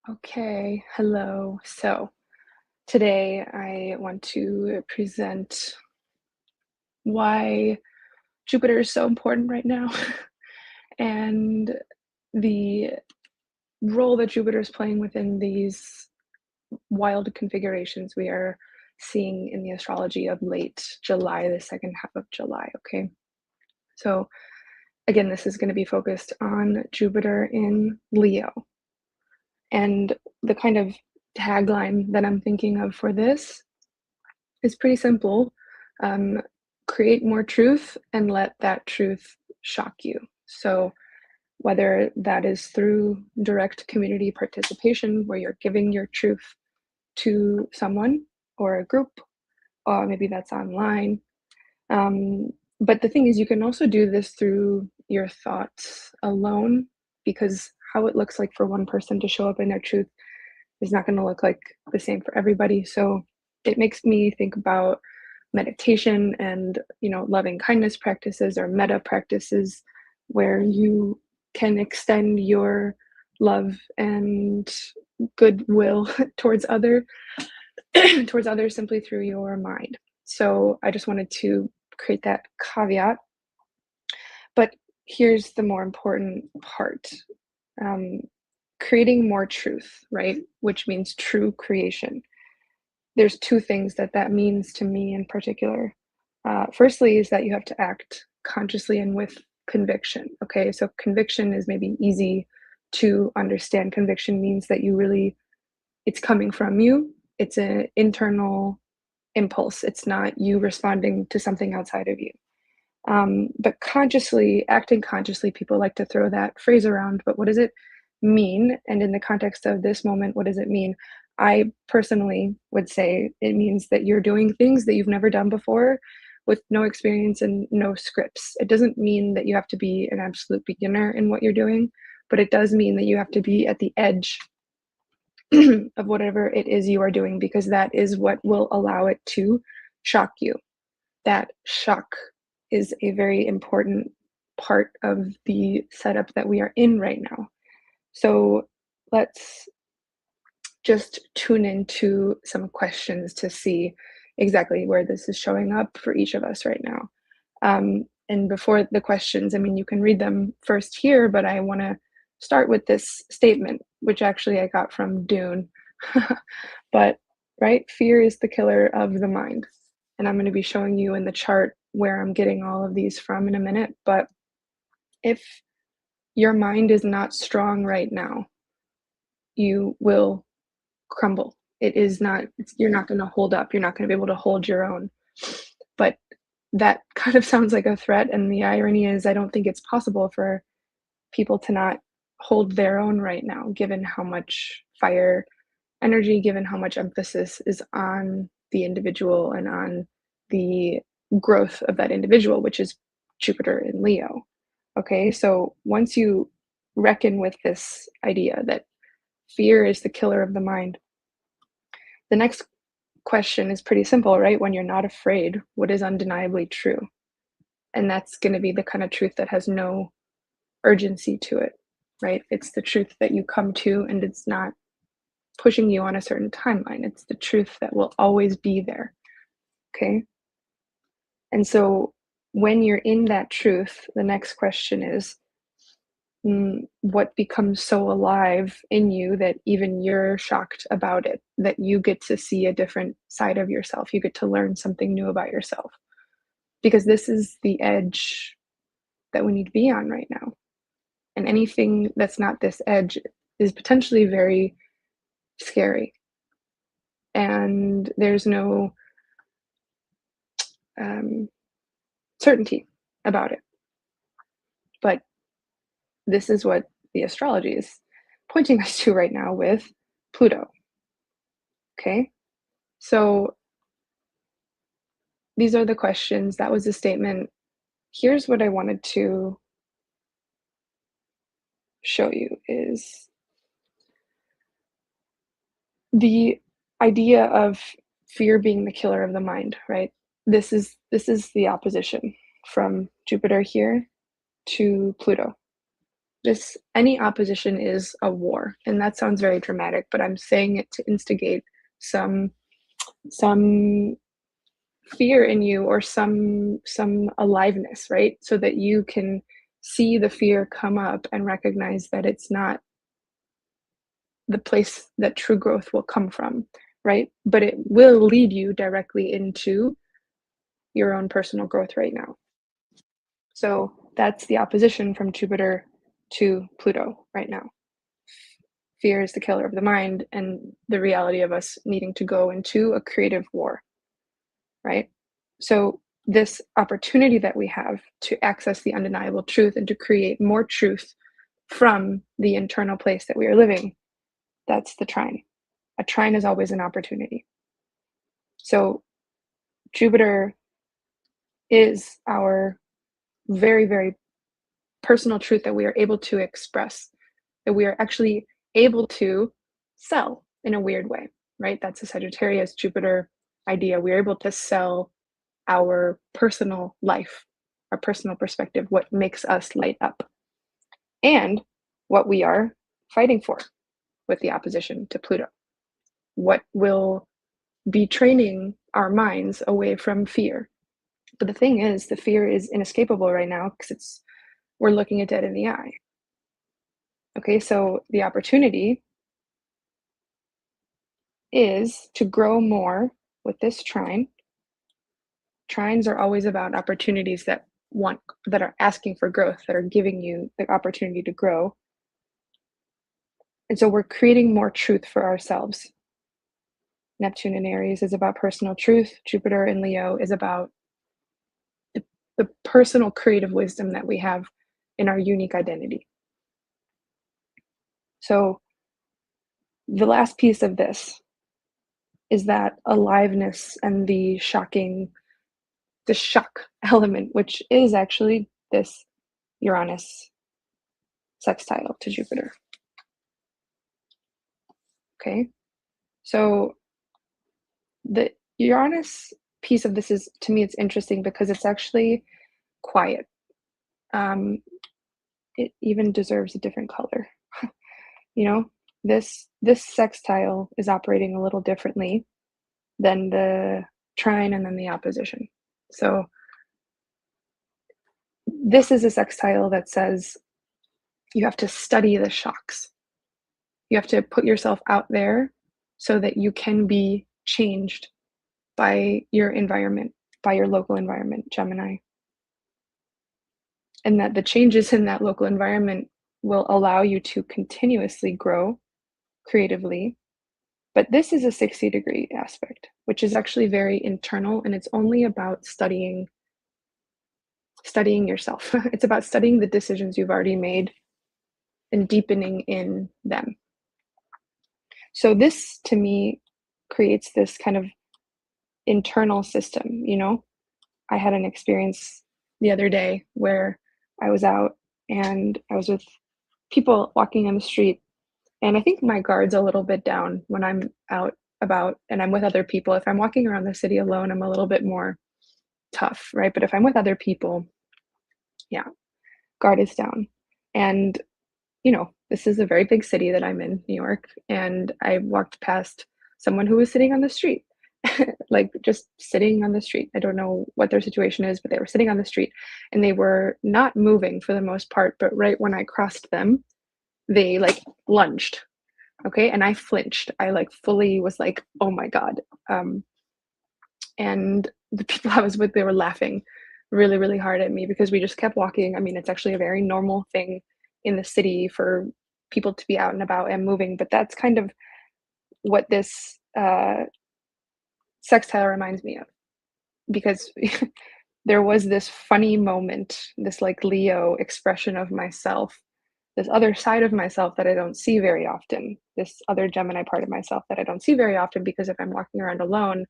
Okay, hello. So today I want to present why Jupiter is so important right now and the role that Jupiter is playing within these wild configurations we are seeing in the astrology of late July, the second half of July. Okay, so again, this is going to be focused on Jupiter in Leo. And the kind of tagline that I'm thinking of for this is pretty simple. Um, Create more truth and let that truth shock you. So, whether that is through direct community participation, where you're giving your truth to someone or a group, or maybe that's online. Um, but the thing is, you can also do this through your thoughts alone, because how it looks like for one person to show up in their truth is not going to look like the same for everybody. So it makes me think about meditation and, loving kindness practices or metta practices where you can extend your love and goodwill towards towards others simply through your mind. So I just wanted to create that caveat. But here's the more important part. Um, Creating more truth, right? Which means true creation. There's two things that means to me in particular. Firstly, is that you have to act consciously and with conviction. Okay, so conviction is maybe easy to understand. Conviction means that it's coming from you. It's an internal impulse. It's not you responding to something outside of you. But consciously, acting consciously, people like to throw that phrase around, but what does it mean? And in the context of this moment, what does it mean? I personally would say it means that you're doing things that you've never done before with no experience and no scripts. It doesn't mean that you have to be an absolute beginner in what you're doing, but it does mean that you have to be at the edge of whatever it is you are doing, because that is what will allow it to shock you. That shock is a very important part of the setup that we are in right now. So let's just tune into some questions to see exactly where this is showing up for each of us right now. And before the questions, I mean, you can read them first here, but I want to start with this statement, which actually I got from Dune. But, right, fear is the killer of the mind. And I'm going to be showing you in the chart where I'm getting all of these from in a minute. But if your mind is not strong right now, you will crumble. It is not, you're not going to hold up. You're not going to be able to hold your own. But that kind of sounds like a threat. And the irony is, I don't think it's possible for people to not hold their own right now, given how much fire energy, given how much emphasis is on the individual and on the growth of that individual, which is Jupiter in Leo. Okay, so once you reckon with this idea that fear is the killer of the mind, the next question is pretty simple, right? When you're not afraid, what is undeniably true? And that's going to be the kind of truth that has no urgency to it, right? It's the truth that you come to, and it's not pushing you on a certain timeline. It's the truth that will always be there. Okay. And so when you're in that truth, the next question is, what becomes so alive in you that even you're shocked about it, that you get to see a different side of yourself? You get to learn something new about yourself, because this is the edge that we need to be on right now. And anything that's not this edge is potentially very scary. And there's no um, certainty about it. But this is what the astrology is pointing us to right now with Pluto. Okay. So these are the questions. That was the statement. Here's what I wanted to show you is the idea of fear being the killer of the mind, right? This is the opposition from Jupiter here to Pluto. Any opposition is a war, and that sounds very dramatic, but I'm saying it to instigate some some fear in you, or some aliveness, right? So that you can see the fear come up and recognize that it's not the place that true growth will come from, right? But it will lead you directly into your own personal growth right now. So that's the opposition from Jupiter to Pluto right now. Fear is the killer of the mind, and the reality of us needing to go into a creative war, right? So, this opportunity that we have to access the undeniable truth and to create more truth from the internal place that we are living, that's the trine. A trine is always an opportunity. So, Jupiter is our very, very personal truth that we are able to express, that we are actually able to sell in a weird way, right? That's a Sagittarius Jupiter idea. We're able to sell our personal life, our personal perspective, what makes us light up, and what we are fighting for with the opposition to Pluto. What will be training our minds away from fear. But the thing is, the fear is inescapable right now because we're looking it dead in the eye. Okay, so the opportunity is to grow more with this trine. Trines are always about opportunities that are asking for growth, that are giving you the opportunity to grow. And so we're creating more truth for ourselves. Neptune in Aries is about personal truth. Jupiter in Leo is about the personal creative wisdom that we have in our unique identity. So the last piece of this is that aliveness and the shock element, which is actually this Uranus sextile to Jupiter. Okay, so the Uranus piece of this is, to me, it's interesting because it's actually quiet. It even deserves a different color. You know, this sextile is operating a little differently than the trine and then the opposition. So this is a sextile that says you have to study the shocks. You have to put yourself out there so that you can be changed by your environment, by your local environment, Gemini. And that the changes in that local environment will allow you to continuously grow creatively. But this is a 60-degree aspect, which is actually very internal, and it's only about studying yourself. It's about studying the decisions you've already made and deepening in them. So this, to me, creates this kind of internal system, you know? I had an experience the other day where I was out and I was with people walking on the street, and I think my guard's a little bit down when I'm out about and I'm with other people. If I'm walking around the city alone, I'm a little bit more tough, right? But if I'm with other people, yeah, guard is down. And, this is a very big city that I'm in, New York, and I walked past someone who was sitting on the street, like just sitting on the street. I don't know what their situation is, but they were sitting on the street and they were not moving for the most part. But right when I crossed them, they like lunged. Okay. And I flinched. I like fully was like, oh my God. And the people I was with, they were laughing really, really hard at me because we just kept walking. I mean, it's actually a very normal thing in the city for people to be out and about and moving, but that's kind of what this sextile reminds me of, because there was this funny moment, this like Leo expression of myself, this other side of myself that I don't see very often, this other Gemini part of myself that I don't see very often, because if I'm walking around alone,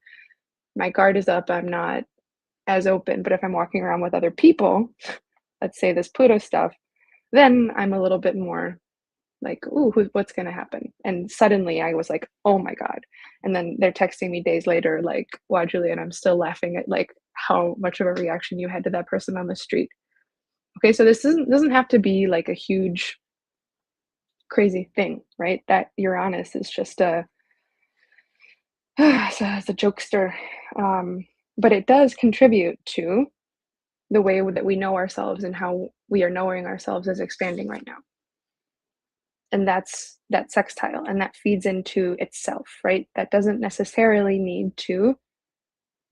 my guard is up, I'm not as open. But if I'm walking around with other people, let's say this Pluto stuff, then I'm a little bit more like, ooh, what's going to happen? And suddenly I was like, oh my God. And then they're texting me days later, like, wow, Julian, I'm still laughing at like how much of a reaction you had to that person on the street. Okay, so this doesn't have to be like a huge crazy thing, right? That Uranus is just a it's a jokester, but it does contribute to the way that we know ourselves and how we are knowing ourselves is expanding right now. And that's that sextile, and that feeds into itself, right? That doesn't necessarily need to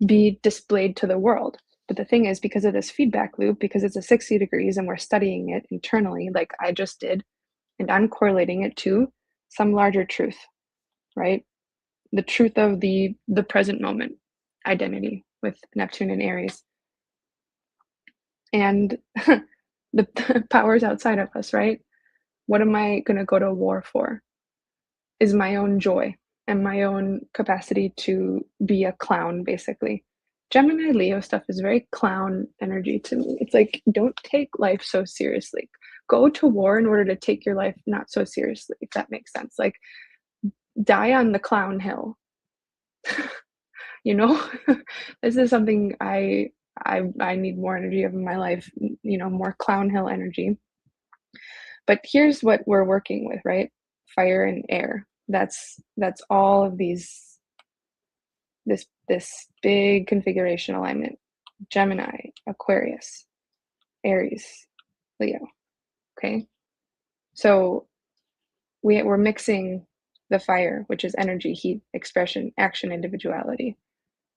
be displayed to the world. But the thing is, because of this feedback loop, because it's a 60 degrees and we're studying it internally, like I just did, and I'm correlating it to some larger truth, right? The truth of the present moment identity with Neptune and Aries. And the powers outside of us, right? What am I going to go to war for? Is my own joy and my own capacity to be a clown, basically. Gemini Leo stuff is very clown energy to me. It's like, don't take life so seriously. Go to war in order to take your life not so seriously, if that makes sense. Like, die on the clown hill. You know, this is something I need more energy of in my life, more clown hill energy. But here's what we're working with, right? Fire and air. That's all of this big configuration alignment. Gemini, Aquarius, Aries, Leo. Okay. So we're mixing the fire, which is energy, heat, expression, action, individuality.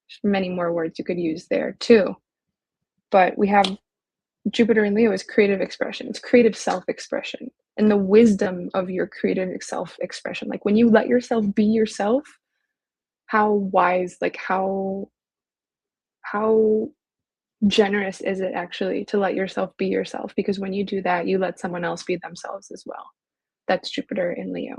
There's many more words you could use there too. But we have Jupiter in Leo is creative expression. It's creative self-expression and the wisdom of your creative self-expression. Like when you let yourself be yourself, how wise, like how generous is it actually to let yourself be yourself? Because when you do that, you let someone else be themselves as well. That's Jupiter in Leo,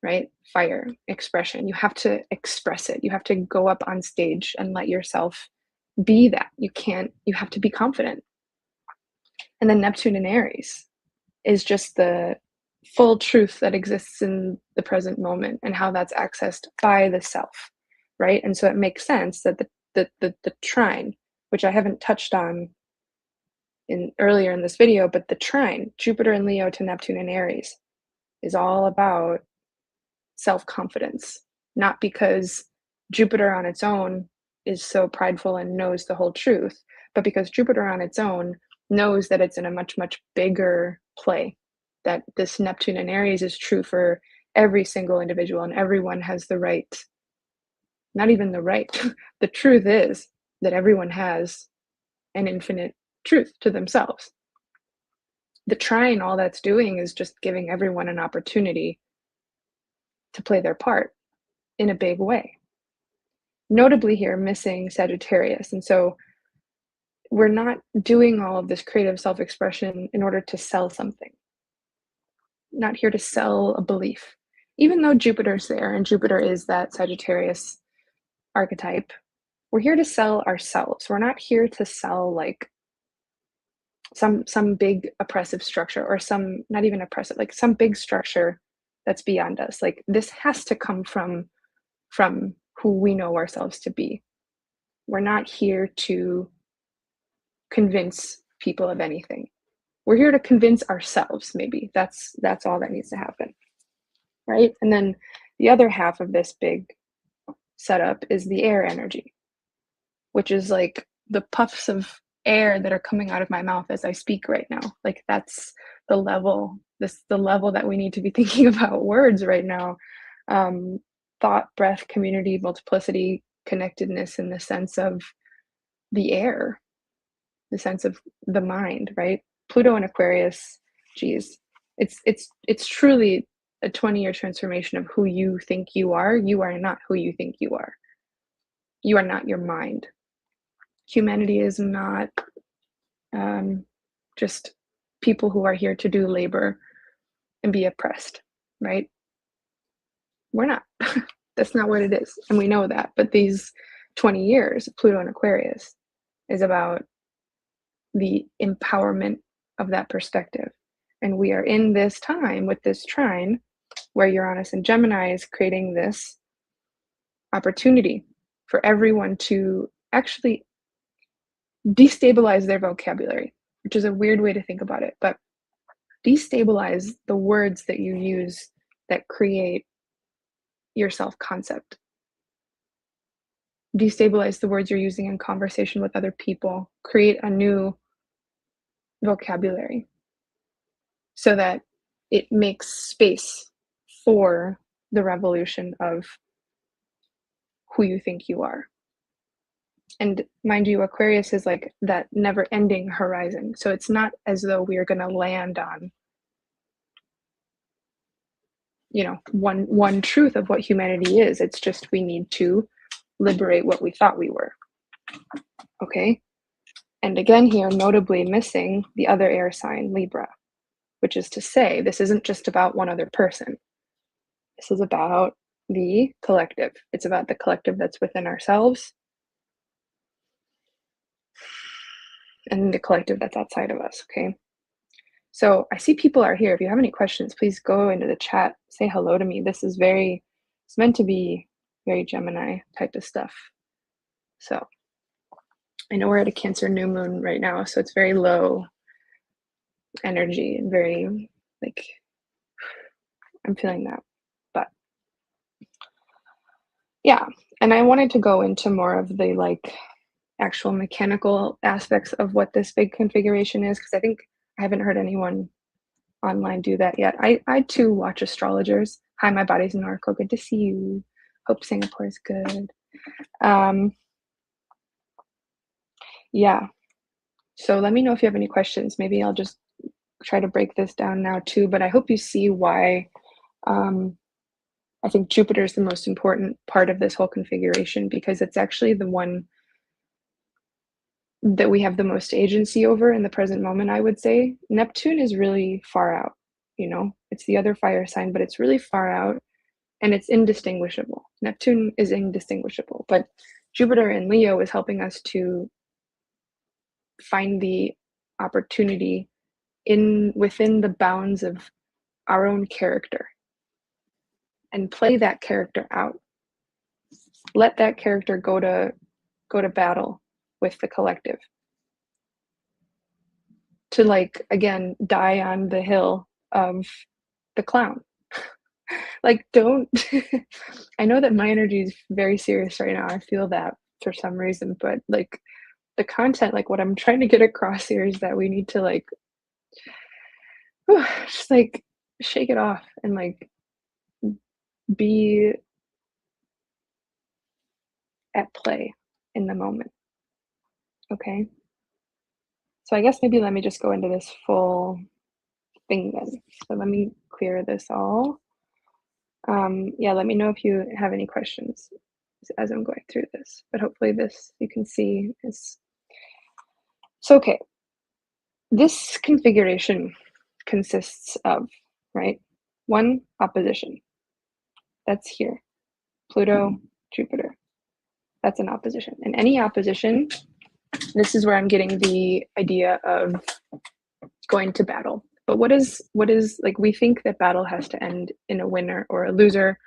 right? Fire, expression. You have to express it. You have to go up on stage and let yourself be that. You have to be confident. And then Neptune in Aries is just the full truth that exists in the present moment and how that's accessed by the self, right? And so it makes sense that the trine, which I haven't touched on in earlier in this video, but the trine, Jupiter in Leo to Neptune in Aries, is all about self-confidence, not because Jupiter on its own is so prideful and knows the whole truth, but because Jupiter on its own knows that it's in a much, much bigger play, that this Neptune in Aries is true for every single individual and everyone has the right, not even the right, the truth is that everyone has an infinite truth to themselves. The trine, all that's doing is just giving everyone an opportunity to play their part in a big way. Notably here, missing Sagittarius. And so we're not doing all of this creative self-expression in order to sell something. Not here to sell a belief. Even though Jupiter's there and Jupiter is that Sagittarius archetype, we're here to sell ourselves. We're not here to sell like some big oppressive structure or some not even oppressive, like some big structure that's beyond us. Like this has to come from who we know ourselves to be. We're not here to convince people of anything. We're here to convince ourselves, maybe. That's all that needs to happen. Right? And then the other half of this big setup is the air energy, which is like the puffs of air that are coming out of my mouth as I speak right now. Like that's the level that we need to be thinking about words right now. Thought, breath, community, multiplicity, connectedness in the sense of the air, the sense of the mind, right? Pluto and Aquarius, geez, it's truly a 20-year transformation of who you think you are. You are not who you think you are. You are not your mind. Humanity is not just people who are here to do labor and be oppressed, right? We're not. That's not what it is. And we know that. But these 20 years, Pluto and Aquarius, is about the empowerment of that perspective. And we are in this time with this trine where Uranus and Gemini is creating this opportunity for everyone to actually destabilize their vocabulary, which is a weird way to think about it. But destabilize the words that you use that create your self-concept. Destabilize the words you're using in conversation with other people. Create a new vocabulary so that it makes space for the revolution of who you think you are. And mind you, Aquarius is like that never ending horizon. So it's not as though we are going to land on, one truth of what humanity is. It's just we need to liberate what we thought we were. Okay. And again, here, notably missing the other air sign, Libra, which is to say, this isn't just about one other person. This is about the collective. It's about the collective that's within ourselves and the collective that's outside of us. Okay. So I see people are here. If you have any questions, please go into the chat, say hello to me. It's meant to be very Gemini type of stuff. So I know we're at a Cancer new moon right now, so it's very low energy and very I'm feeling that. But yeah, and I wanted to go into more of the actual mechanical aspects of what this big configuration is, because I think I haven't heard anyone online do that yet. I too watch astrologers. Hi, my body's an oracle. Good to see you. Hope Singapore is good. Yeah. So let me know if you have any questions. Maybe I'll just try to break this down now too, but I hope you see why I think Jupiter is the most important part of this whole configuration, because it's actually the one that we have the most agency over in the present moment, I would say. Neptune is really far out, it's the other fire sign, but it's really far out and it's indistinguishable. Neptune is indistinguishable, but Jupiter in Leo is helping us to find the opportunity within the bounds of our own character and play that character out. Let that character go to battle with the collective, to again die on the hill of the clown. Don't I know that my energy is very serious right now. I feel that for some reason, but the content, what I'm trying to get across here is that we need to just shake it off and be at play in the moment. Okay. So I guess maybe let me just go into this full thing then. So let me clear this all. Yeah, let me know if you have any questions as I'm going through this, but hopefully this you can see is so. Okay, this configuration consists of, right, one opposition. That's here, Pluto, Jupiter. That's an opposition. And any opposition, this is where I'm getting the idea of going to battle. But what is we think that battle has to end in a winner or a loser.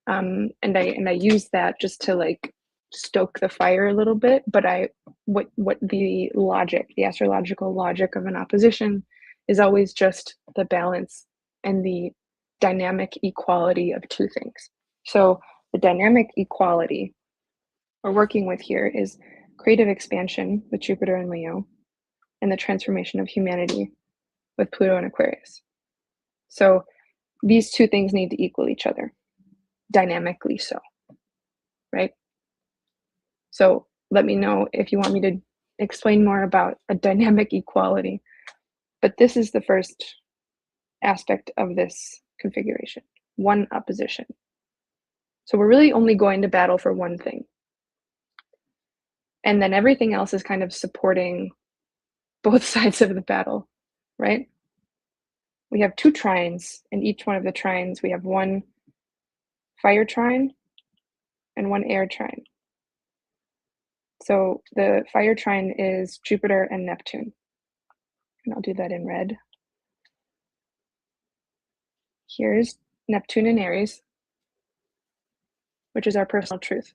And I use that just to stoke the fire a little bit. But what the astrological logic of an opposition is always just the balance and the dynamic equality of two things. So the dynamic equality we're working with here is creative expansion with Jupiter and Leo, and the transformation of humanity with Pluto and Aquarius. So these two things need to equal each other, dynamically so, right? So let me know if you want me to explain more about a dynamic equality. But this is the first aspect of this configuration, one opposition. So we're really only going to battle for one thing. And then everything else is kind of supporting both sides of the battle, right? We have two trines. In each one of the trines, we have one fire trine and one air trine. So the fire trine is Jupiter and Neptune. And I'll do that in red. Here's Neptune in Aries, which is our personal truth.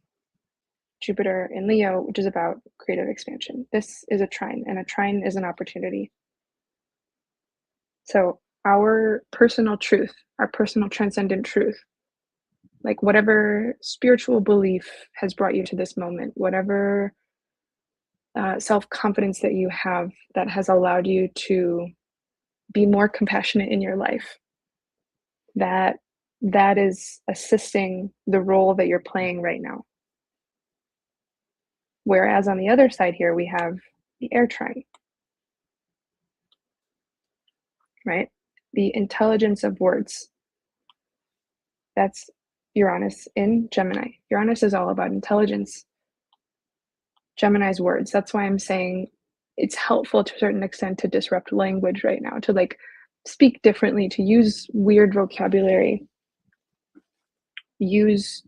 Jupiter in Leo, which is about creative expansion. This is a trine, and a trine is an opportunity. So our personal truth, our personal transcendent truth, like whatever spiritual belief has brought you to this moment, whatever self confidence that you have that has allowed you to be more compassionate in your life, that that is assisting the role that you're playing right now. Whereas on the other side here, we have the air trine, right? The intelligence of words. That's Uranus in Gemini. Uranus is all about intelligence. Gemini's words. That's why I'm saying it's helpful to a certain extent to disrupt language right now, to like speak differently, to use weird vocabulary, use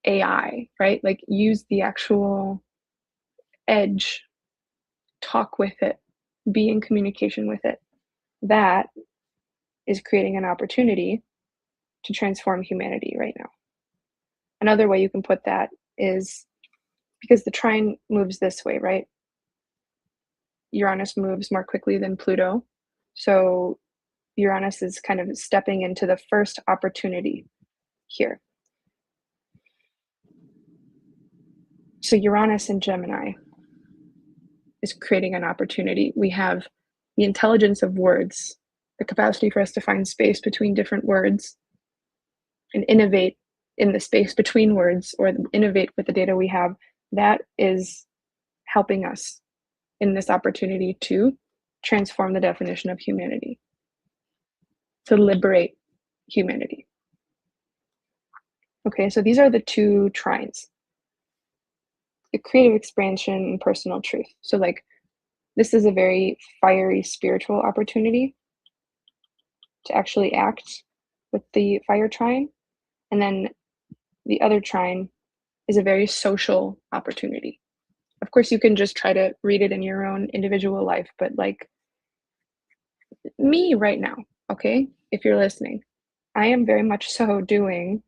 AI, right? Like use the actual edge, talk with it, be in communication with it. That is creating an opportunity to transform humanity right now. Another way you can put that is because the trine moves this way, right? Uranus moves more quickly than Pluto. So Uranus is kind of stepping into the first opportunity here. So Uranus in Gemini is creating an opportunity. We have the intelligence of words, the capacity for us to find space between different words and innovate in the space between words or innovate with the data we have. That is helping us in this opportunity to transform the definition of humanity, to liberate humanity. Okay, so these are the two trines, the creative expansion and personal truth. So, like, this is a very fiery spiritual opportunity to actually act with the fire trine. And then the other trine is a very social opportunity. Of course, you can just try to read it in your own individual life, but like me right now, okay, if you're listening, I am very much so doing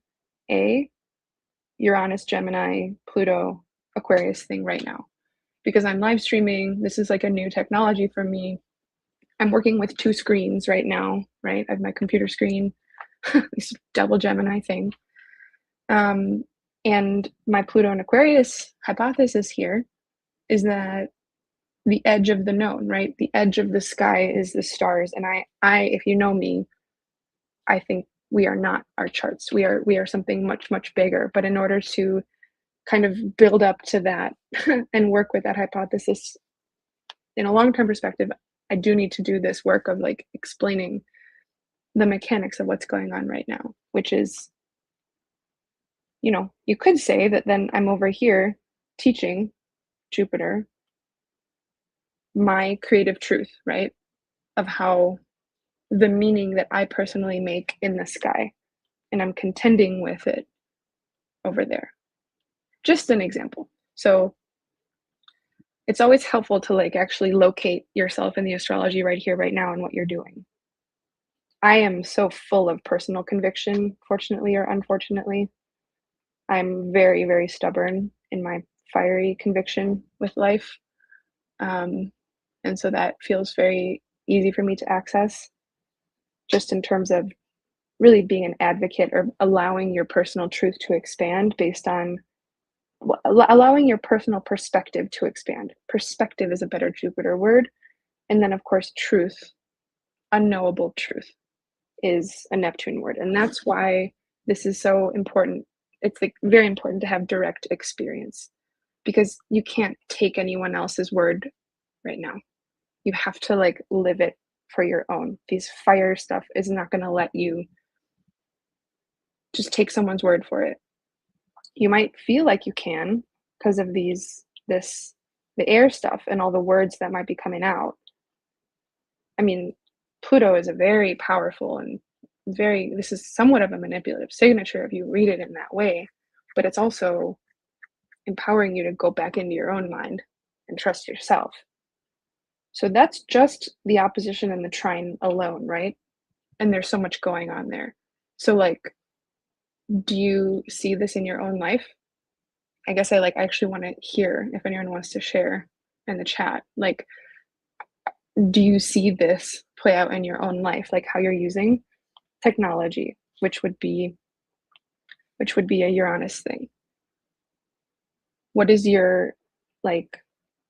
a Uranus, Gemini, Pluto, Aquarius thing right now because I'm live streaming. This is like a new technology for me. I'm working with two screens right now, right? I have my computer screen, this double Gemini thing. And my Pluto and Aquarius hypothesis here is that the edge of the known, right? The edge of the sky is the stars. And if you know me, I think we are not our charts. We are something much, much bigger. But in order to kind of build up to that and work with that hypothesis in a long-term perspective, I do need to do this work of like explaining the mechanics of what's going on right now, which is, you could say that then I'm over here teaching Jupiter my creative truth, right? Of how the meaning that I personally make in the sky, and I'm contending with it over there. Just an example. So it's always helpful to like actually locate yourself in the astrology right here, right now, and what you're doing. I am so full of personal conviction, fortunately or unfortunately. I'm very, very stubborn in my fiery conviction with life. Um, and so that feels very easy for me to access just in terms of really being an advocate or allowing your personal truth to expand based on allowing your personal perspective to expand. Perspective is a better Jupiter word. And then, of course, truth, unknowable truth, is a Neptune word. And that's why this is so important. It's like very important to have direct experience because you can't take anyone else's word right now. You have to like live it for your own. These fire stuff is not going to let you just take someone's word for it. You might feel like you can because of the air stuff and all the words that might be coming out. I mean, Pluto is a very powerful and this is somewhat of a manipulative signature if you read it in that way, but it's also empowering you to go back into your own mind and trust yourself. So that's just the opposition and the trine alone, right? And there's so much going on there. So like, do you see this in your own life? I guess I actually want to hear if anyone wants to share in the chat. Like, do you see this play out in your own life, like how you're using technology, which would be a Uranus thing. What is your like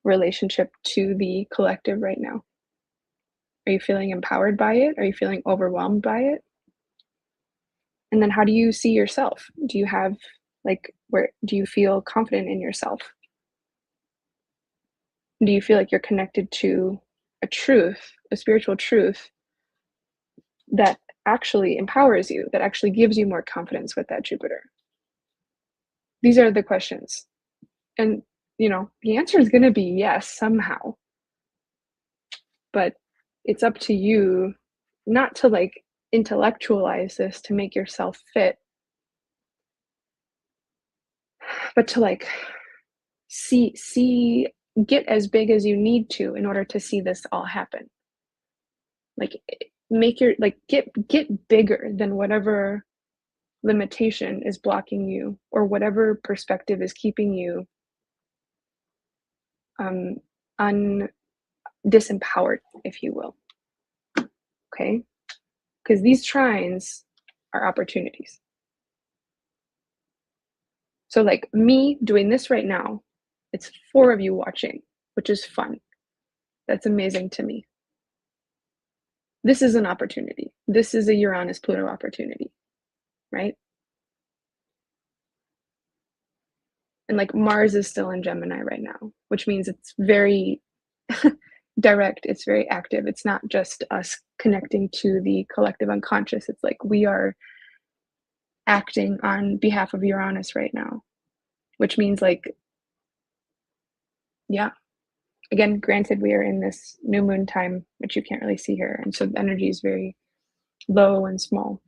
relationship to the collective right now? Are you feeling empowered by it? Are you feeling overwhelmed by it? And then how do you see yourself? Do you have like where do you feel confident in yourself? Do you feel like you're connected to a truth, a spiritual truth that actually empowers you, that actually gives you more confidence with that Jupiter? These are the questions. And, the answer is going to be yes, somehow. But it's up to you not to like intellectualize this to make yourself fit, but to like see get as big as you need to in order to see this all happen. Like make your like get bigger than whatever limitation is blocking you or whatever perspective is keeping you um disempowered, if you will. Okay, because these trines are opportunities. So like me doing this right now, it's 4 of you watching, which is fun. That's amazing to me. This is an opportunity. This is a Uranus Pluto opportunity, right? And like Mars is still in Gemini right now, which means it's very direct, it's very active. It's not just us connecting to the collective unconscious. It's like we are acting on behalf of Uranus right now, which means like, yeah. Again, granted, we are in this new moon time, which you can't really see here. And so the energy is very low and small.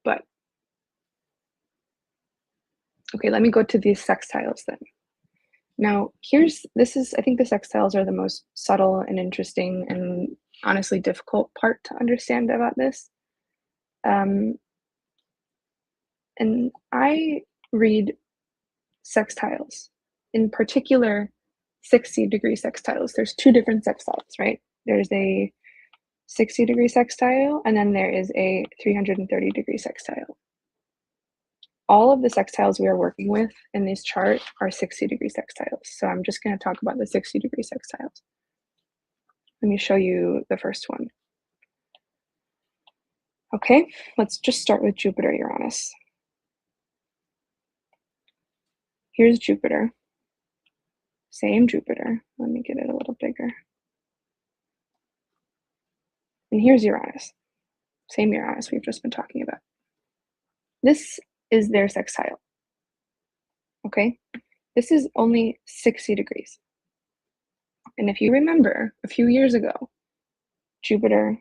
But okay, let me go to these sextiles then. Now, I think the sextiles are the most subtle and interesting and honestly difficult part to understand about this. And I read sextiles, in particular 60-degree sextiles. There's 2 different sextiles, right? There's a 60-degree sextile, and then there is a 330-degree sextile. All of the sextiles we are working with in this chart are 60-degree sextiles. So I'm just going to talk about the 60-degree sextiles. Let me show you the first one. Okay, let's just start with Jupiter Uranus. Here's Jupiter. Same Jupiter. Let me get it a little bigger. And here's Uranus. Same Uranus we've just been talking about. This is their sextile. Okay, this is only 60 degrees. And if you remember, a few years ago, Jupiter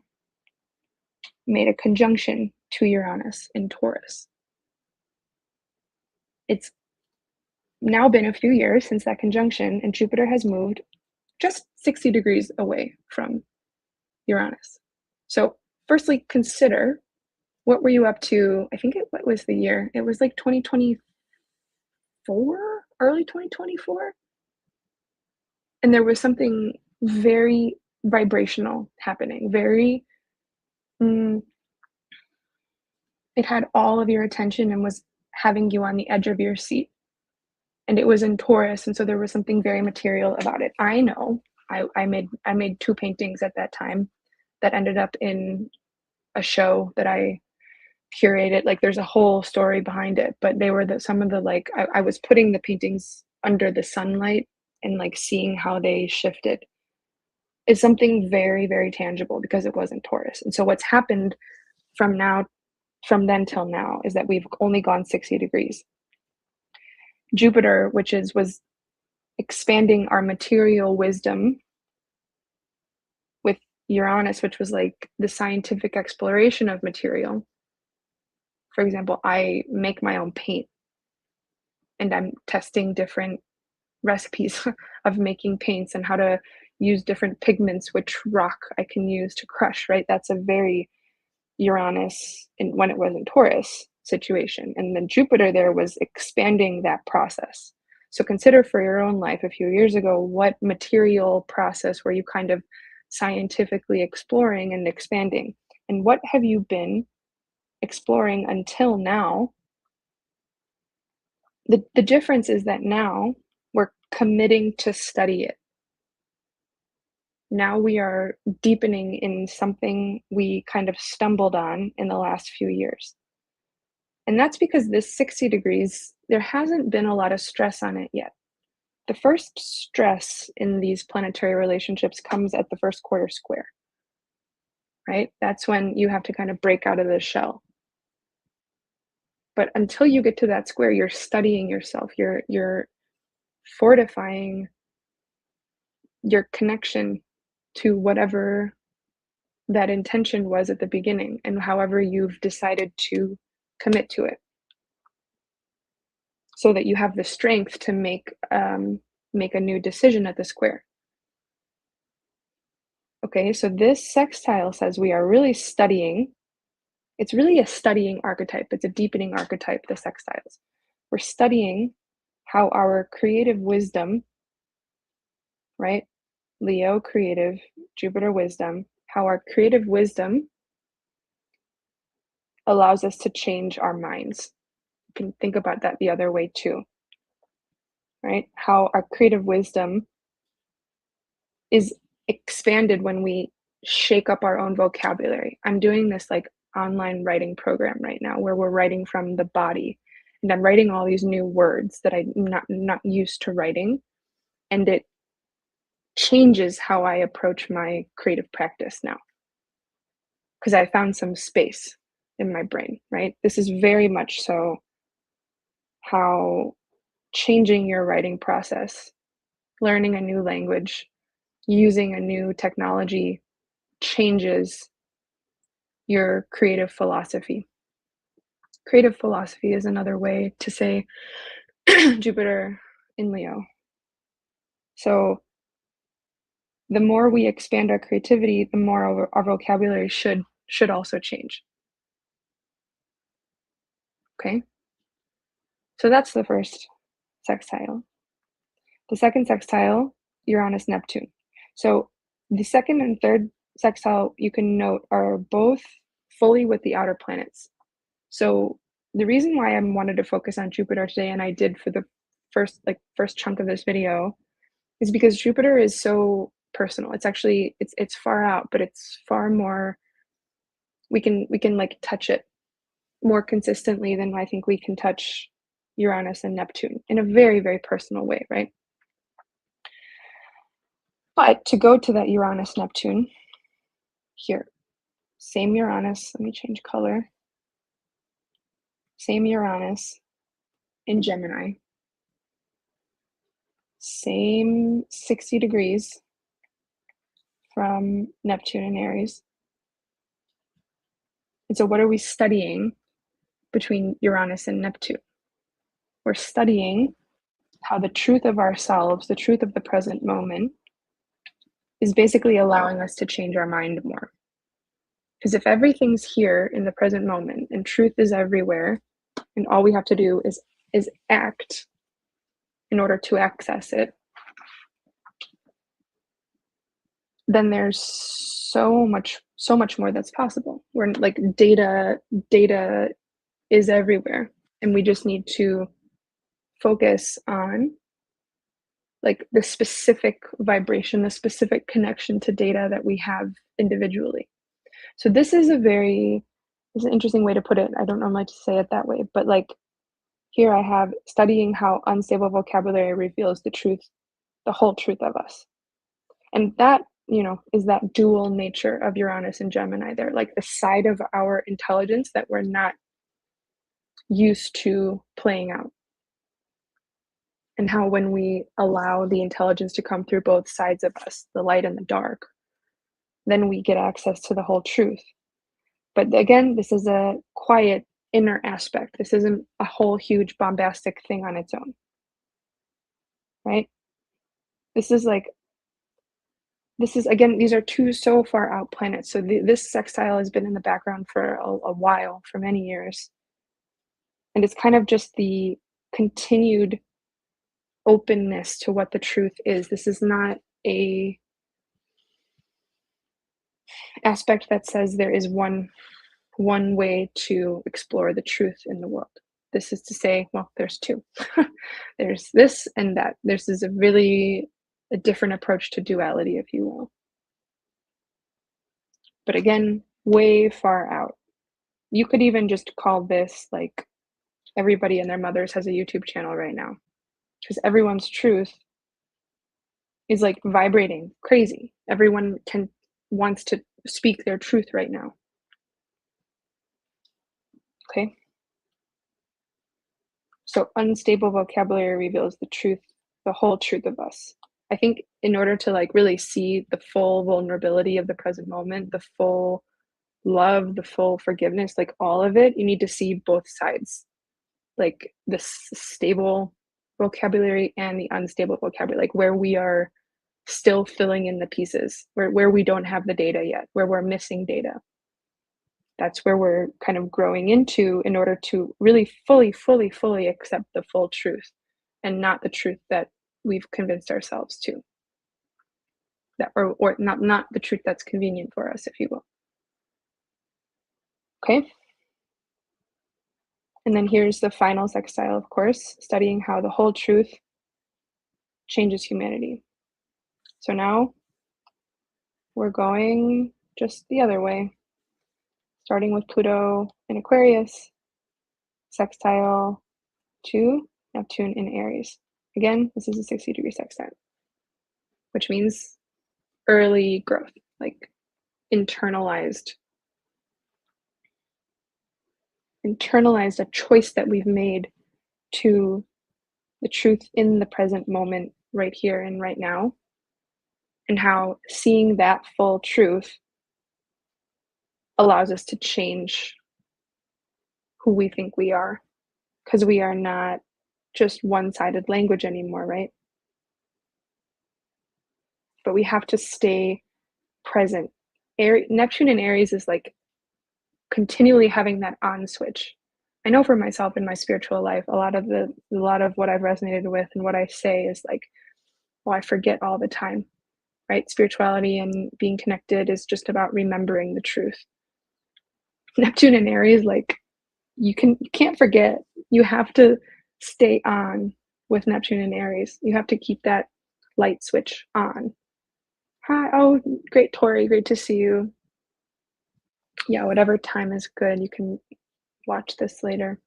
made a conjunction to Uranus in Taurus. It's now been a few years since that conjunction, and Jupiter has moved just 60 degrees away from Uranus. So firstly, consider, what were you up to? What was the year? It was like 2024, early 2024. And there was something very vibrational happening, it had all of your attention and was having you on the edge of your seat. And it was in Taurus, and so there was something very material about it. I know. I made 2 paintings at that time that ended up in a show that I curated. Like there's a whole story behind it, but they were some of the like I was putting the paintings under the sunlight and like seeing how they shifted. Is something very, very tangible because it wasn't Taurus. And so what's happened from then till now is that we've only gone 60 degrees. Jupiter, which was expanding our material wisdom, with Uranus, which was like the scientific exploration of material. For example, I make my own paint and I'm testing different recipes of making paints and how to use different pigments, which rock I can use to crush, right? That's a very Uranus, when it was in Taurus, situation. And then Jupiter there was expanding that process. So consider for your own life a few years ago, what material process were you kind of scientifically exploring and expanding. And what have you been exploring until now? The difference is that now we're committing to study it. Now we are deepening in something we kind of stumbled on in the last few years. And that's because this 60 degrees, there hasn't been a lot of stress on it yet. The first stress in these planetary relationships comes at the first quarter square, right? That's when you have to kind of break out of the shell. But until you get to that square, you're studying yourself. You're fortifying your connection to whatever that intention was at the beginning and however you've decided to commit to it so that you have the strength to make a new decision at the square. Okay, so this sextile says we are really studying. It's really a studying archetype. It's a deepening archetype, the sextiles. We're studying how our creative wisdom, right? Leo, creative, Jupiter, wisdom, how our creative wisdom allows us to change our minds. You can think about that the other way too, right? How our creative wisdom is expanded when we shake up our own vocabulary. I'm doing this like online writing program right now where we're writing from the body, and I'm writing all these new words that I'm not used to writing, and it changes how I approach my creative practice now because I found some space in my brain, right? This is very much so how changing your writing process, learning a new language, using a new technology changes your creative philosophy. Creative philosophy is another way to say Jupiter in Leo. So the more we expand our creativity, the more our vocabulary should also change. Okay? So that's the first sextile. The second sextile, Uranus Neptune. So the second and third sextile you can note are both fully with the outer planets. So the reason why I wanted to focus on Jupiter today, and I did for the first chunk of this video, is because Jupiter is so personal. It's actually it's far out, but it's far more we can like touch it more consistently than I think we can touch Uranus and Neptune in a very, very personal way, right? But to go to that Uranus Neptune here, same Uranus, let me change color. Same Uranus in Gemini. Same 60 degrees from Neptune and Aries. And so what are we studying between Uranus and Neptune? We're studying how the truth of ourselves, the truth of the present moment, is basically allowing us to change our mind more. Because if everything's here in the present moment and truth is everywhere, and all we have to do is act in order to access it, then there's so much more that's possible. We're like data is everywhere, and we just need to focus on like the specific vibration, the specific connection to data that we have individually. So this is an interesting way to put it. I don't normally to say it that way, but like here I have studying how unstable vocabulary reveals the truth, the whole truth of us. And that, is that dual nature of Uranus and Gemini. They're like the side of our intelligence that we're not used to playing out. And how when we allow the intelligence to come through both sides of us, the light and the dark, then we get access to the whole truth. But again, this is a quiet inner aspect. This isn't a whole huge bombastic thing on its own, right? This is again, these are two so far out planets. So this sextile has been in the background for a while, for many years. And it's kind of just the continued openness to what the truth is. This is not aspect that says there is one way to explore the truth in the world. This is to say, well, there's two. There's this and that. This is a different approach to duality, if you will. But again, way far out. You could even just call this like everybody and their mothers has a YouTube channel right now because everyone's truth is like vibrating crazy. Everyone can wants to speak their truth right now. Okay. So unstable vocabulary reveals the truth, the whole truth of us. I think in order to like really see the full vulnerability of the present moment, the full love, the full forgiveness, like all of it, you need to see both sides. Like the stable vocabulary and the unstable vocabulary, like where we are still filling in the pieces, where we don't have the data yet, where we're missing data. That's where we're kind of growing into in order to really fully accept the full truth and not the truth that we've convinced ourselves to. That or not the truth that's convenient for us, if you will. Okay. And then here's the final sextile, of course, studying how the whole truth changes humanity. So now we're going just the other way, starting with Pluto in Aquarius, sextile to Neptune in Aries. Again, this is a 60-degree sextile, which means early growth, like internalized a choice that we've made to the truth in the present moment, right here and right now, and how seeing that full truth allows us to change who we think we are, because we are not just one-sided language anymore, right? But we have to stay present. Neptune in Aries is like continually having that on switch. I know for myself in my spiritual life, a lot of what I've resonated with and what I say is like, well, I forget all the time, right? Spirituality and being connected is just about remembering the truth. Neptune in Aries, like you can't forget. You have to stay on with Neptune in Aries. You have to keep that light switch on. Hi, oh, great, Tori, great to see you. Yeah, whatever time is good, you can watch this later.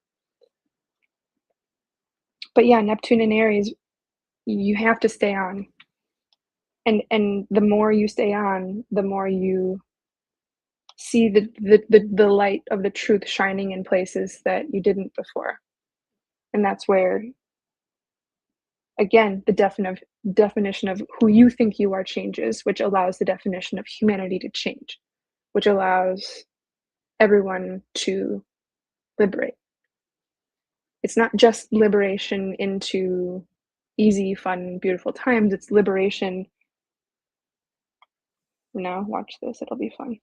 But yeah, Neptune in Aries, you have to stay on. And the more you stay on, the more you see the light of the truth shining in places that you didn't before. And that's where, again, the definition of who you think you are changes, which allows the definition of humanity to change, which allows everyone to liberate. It's not just liberation into easy, fun, beautiful times. It's liberation. Now, watch this, it'll be fun.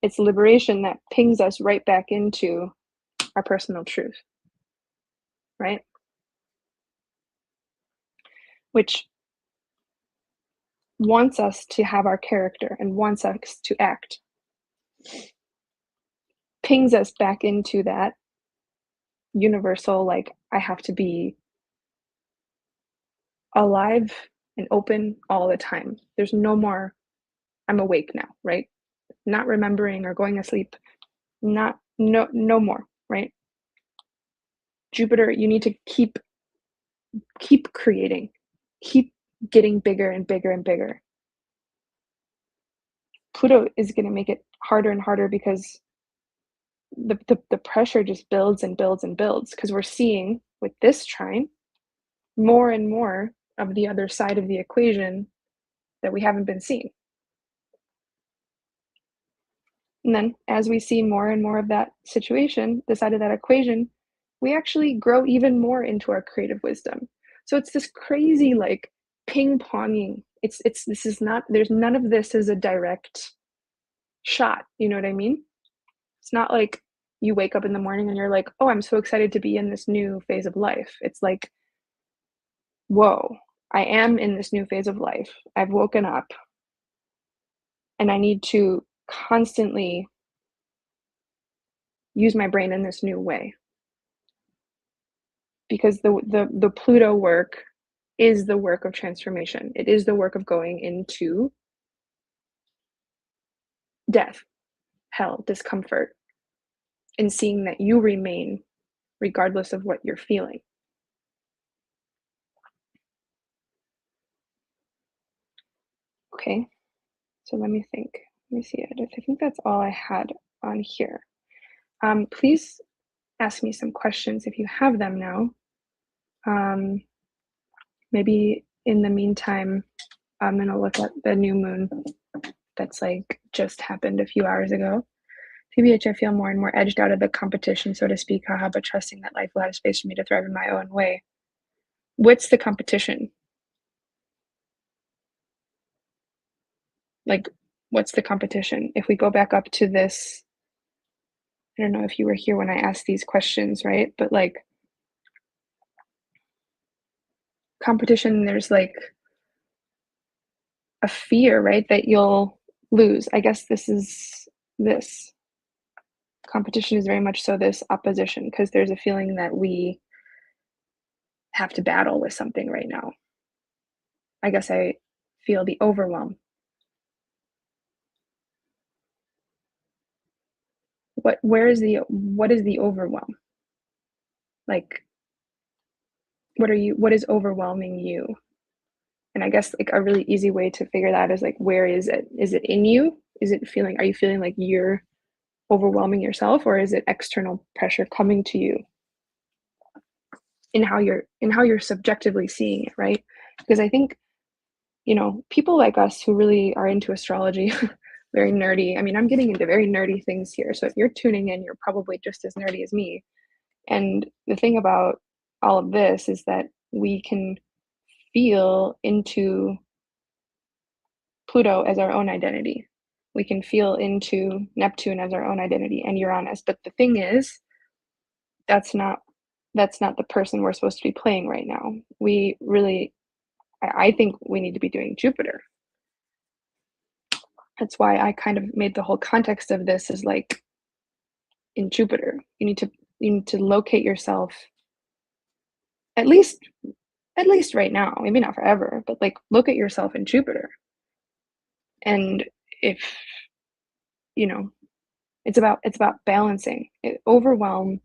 It's liberation that pings us right back into our personal truth, right? Which wants us to have our character and wants us to act, pings us back into that universal, like, I have to be alive and open all the time. There's no more, I'm awake now, right? Not remembering or going to sleep, no more, right? Jupiter, you need to keep creating, keep getting bigger and bigger and bigger. Pluto is going to make it harder and harder because the pressure just builds and builds and builds, because we're seeing with this trine more and more of the other side of the equation that we haven't been seeing. And then as we see more and more of that situation, the side of that equation, we actually grow even more into our creative wisdom. So it's this crazy like ping-ponging. This is not, there's none of this is a direct shot. You know what I mean? It's not like you wake up in the morning and you're like, oh, I'm so excited to be in this new phase of life. It's like, whoa, I am in this new phase of life. I've woken up. and I need to constantly use my brain in this new way because the Pluto work is the work of transformation. It is the work of going into death, hell, discomfort, and seeing that you remain regardless of what you're feeling. Okay, so let me think. Let me see. I think that's all I had on here. Please ask me some questions if you have them now. Um, Maybe in the meantime, I'm gonna look at the new moon that's like just happened a few hours ago. TBH, I feel more and more edged out of the competition, so to speak, haha, but trusting that life will have space for me to thrive in my own way. What's the competition? Like, what's the competition? If we go back up to this, I don't know if you were here when I asked these questions, right? But like, competition, there's like a fear, right? That you'll lose. I guess this is this. Competition is very much so this opposition because there's a feeling that we have to battle with something right now. I guess I feel the overwhelm. What is the overwhelm? Like what is overwhelming you? And I guess like a really easy way to figure that is like where is it? Is it in you? Are you feeling like you're overwhelming yourself, or is it external pressure coming to you in how you're subjectively seeing it, right? Because I think, people like us who really are into astrology, very nerdy. I mean, I'm getting into very nerdy things here. So if you're tuning in, you're probably just as nerdy as me. And the thing about all of this is that we can feel into Pluto as our own identity. We can feel into Neptune as our own identity and Uranus. But the thing is, that's not that's not the person we're supposed to be playing right now. We really I think we need to be doing Jupiter. That's why I kind of made the whole context of this is like in Jupiter. You need to locate yourself at least at least right now, maybe not forever, but like look at yourself in Jupiter. And if, you know, it's about balancing. Overwhelm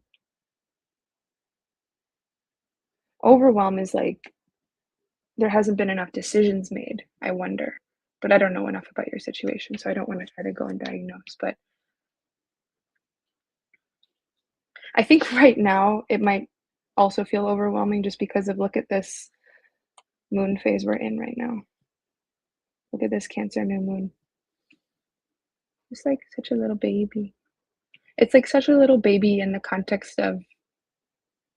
is like there hasn't been enough decisions made, I wonder. But I don't know enough about your situation, so I don't want to try to go and diagnose. But I think right now it might also feel overwhelming just because of look at this moon phase we're in right now. Look at this Cancer new moon. It's like such a little baby. It's like such a little baby in the context of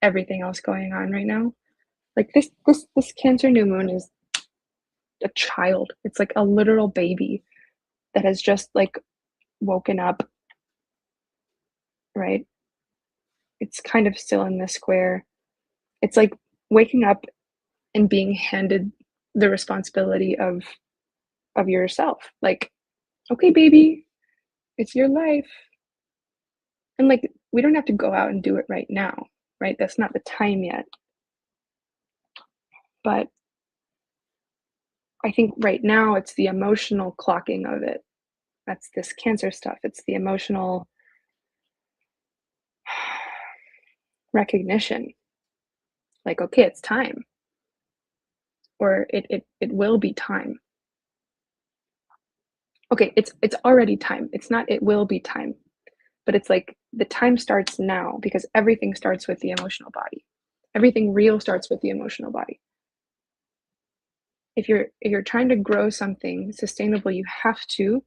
everything else going on right now. Like this Cancer new moon is a child. It's like a literal baby that has just like woken up, right? It's kind of still in the square. It's like waking up and being handed the responsibility of yourself. Like, okay, baby, it's your life. And like we don't have to go out and do it right now, right? That's not the time yet. But I think right now it's the emotional clocking of it. That's this Cancer stuff. It's the emotional recognition. Like, okay, it's time. Or it will be time. Okay, it's already time. It's not it will be time. But it's like the time starts now because everything starts with the emotional body. Everything real starts with the emotional body. If you're trying to grow something sustainable, you have to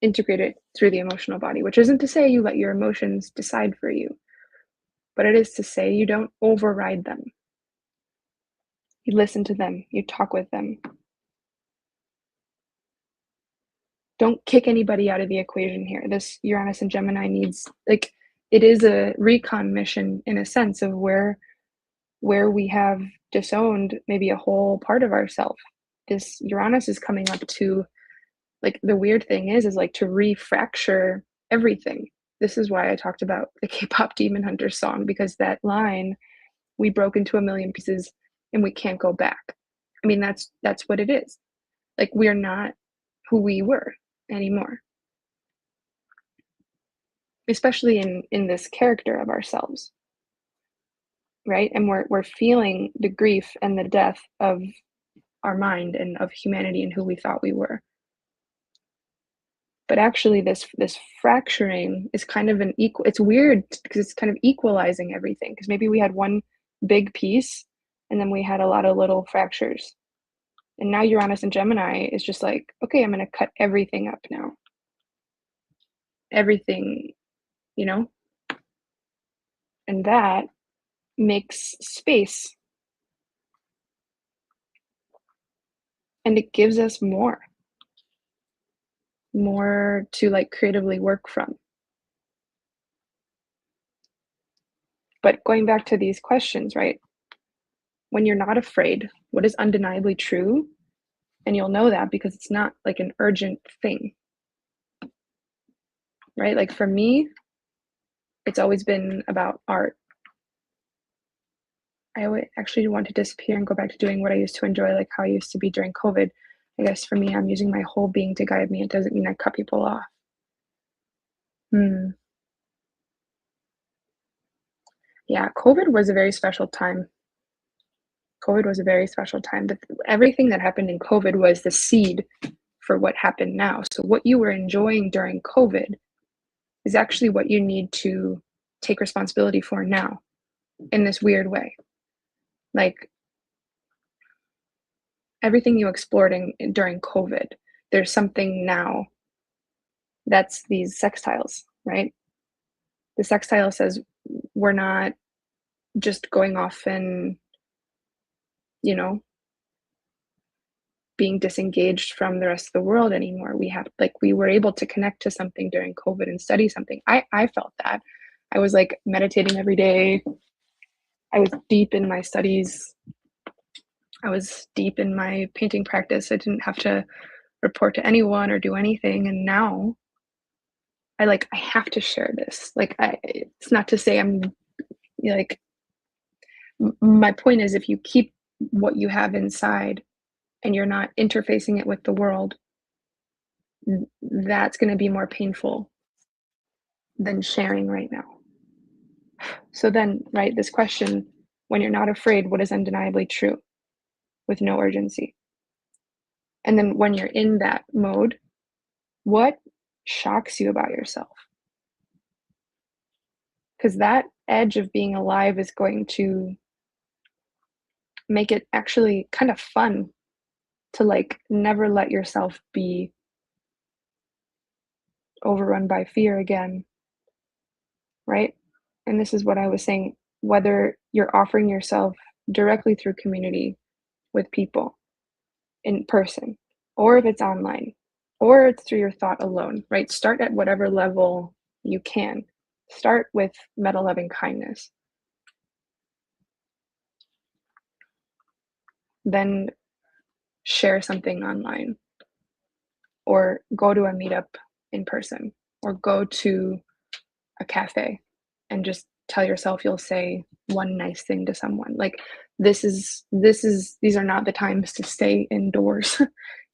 integrate it through the emotional body, which isn't to say you let your emotions decide for you, but it is to say you don't override them. You listen to them, you talk with them. Don't kick anybody out of the equation here. This Uranus and Gemini needs like it is a recon mission in a sense of where we have disowned maybe a whole part of ourself. This Uranus is coming up to Like, the weird thing is like to refracture everything. This is why I talked about the K-pop Demon Hunters song, because that line, "We broke into a million pieces and we can't go back." I mean, that's what it is. Like, we're not who we were anymore, especially in this character of ourselves, right? And we're feeling the grief and the death of our mind and of humanity and who we thought we were. But actually this fracturing is kind of an equal, it's weird because it's kind of equalizing everything, because maybe we had one big piece and then we had a lot of little fractures. And now Uranus and Gemini is just like, okay, I'm going to cut everything up now. Everything, you know? And that makes space, and it gives us more to like creatively work from. But going back to these questions, right? When you're not afraid, what is undeniably true? And you'll know that because it's not like an urgent thing, right? Like for me, it's always been about art. I would actually want to disappear and go back to doing what I used to enjoy, like how I used to be during COVID. I guess for me, I'm using my whole being to guide me. It doesn't mean I cut people off. Hmm. Yeah, COVID was a very special time. COVID was a very special time, but everything that happened in COVID was the seed for what happened now. So what you were enjoying during COVID is actually what you need to take responsibility for now in this weird way. Like everything you explored during COVID, there's something now that's these sextiles, right? The sextile says we're not just going off and, you know, being disengaged from the rest of the world anymore. We have like we were able to connect to something during COVID and study something. I felt that. I was like meditating every day. I was deep in my studies. I was deep in my painting practice. I didn't have to report to anyone or do anything. And now I have to share this. Like it's not to say I'm like my point is if you keep what you have inside and you're not interfacing it with the world, that's going to be more painful than sharing right now. So then, right, this question, when you're not afraid, what is undeniably true with no urgency? And then when you're in that mode, what shocks you about yourself? Because that edge of being alive is going to make it actually kind of fun to like never let yourself be overrun by fear again, right? And this is what I was saying, whether you're offering yourself directly through community with people in person, or if it's online, or it's through your thought alone, right? Start at whatever level you can. Start with meta loving kindness. Then share something online, or go to a meetup in person, or go to a cafe and just tell yourself you'll say one nice thing to someone. Like these are not the times to stay indoors,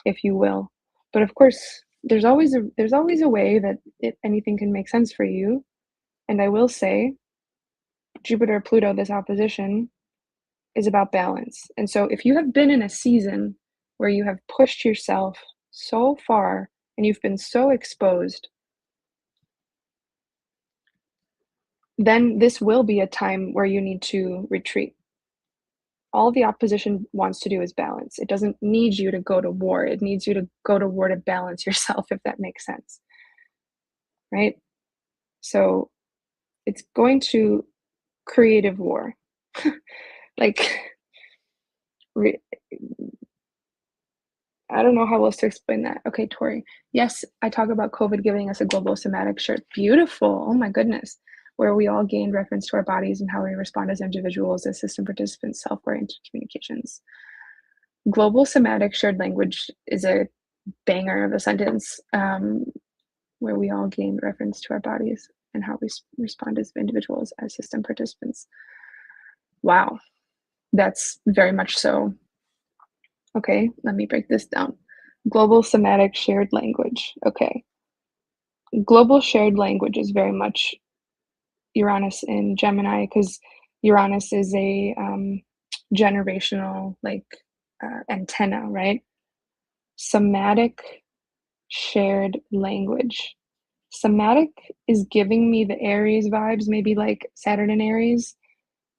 if you will. But of course, there's always a way that anything can make sense for you. And I will say, Jupiter Pluto, this opposition, is about balance. And so if you have been in a season where you have pushed yourself so far and you've been so exposed, then this will be a time where you need to retreat. All the opposition wants to do is balance. It doesn't need you to go to war. It needs you to go to war to balance yourself, if that makes sense. Right? So it's going to creative war. like, re- I don't know how else to explain that. Okay, Tori. Yes, I talk about COVID giving us a global somatic shirt. Beautiful. Oh my goodness. Where we all gained reference to our bodies and how we respond as individuals, as system participants, self oriented communications. Global somatic shared language is a banger of a sentence, where we all gain reference to our bodies and how we respond as individuals, as system participants. Wow, that's very much so. Okay, let me break this down. Global somatic shared language. Okay, global shared language is very much Uranus in Gemini because Uranus is a generational like antenna, right? Somatic shared language. Somatic is giving me the Aries vibes, maybe like Saturn and Aries.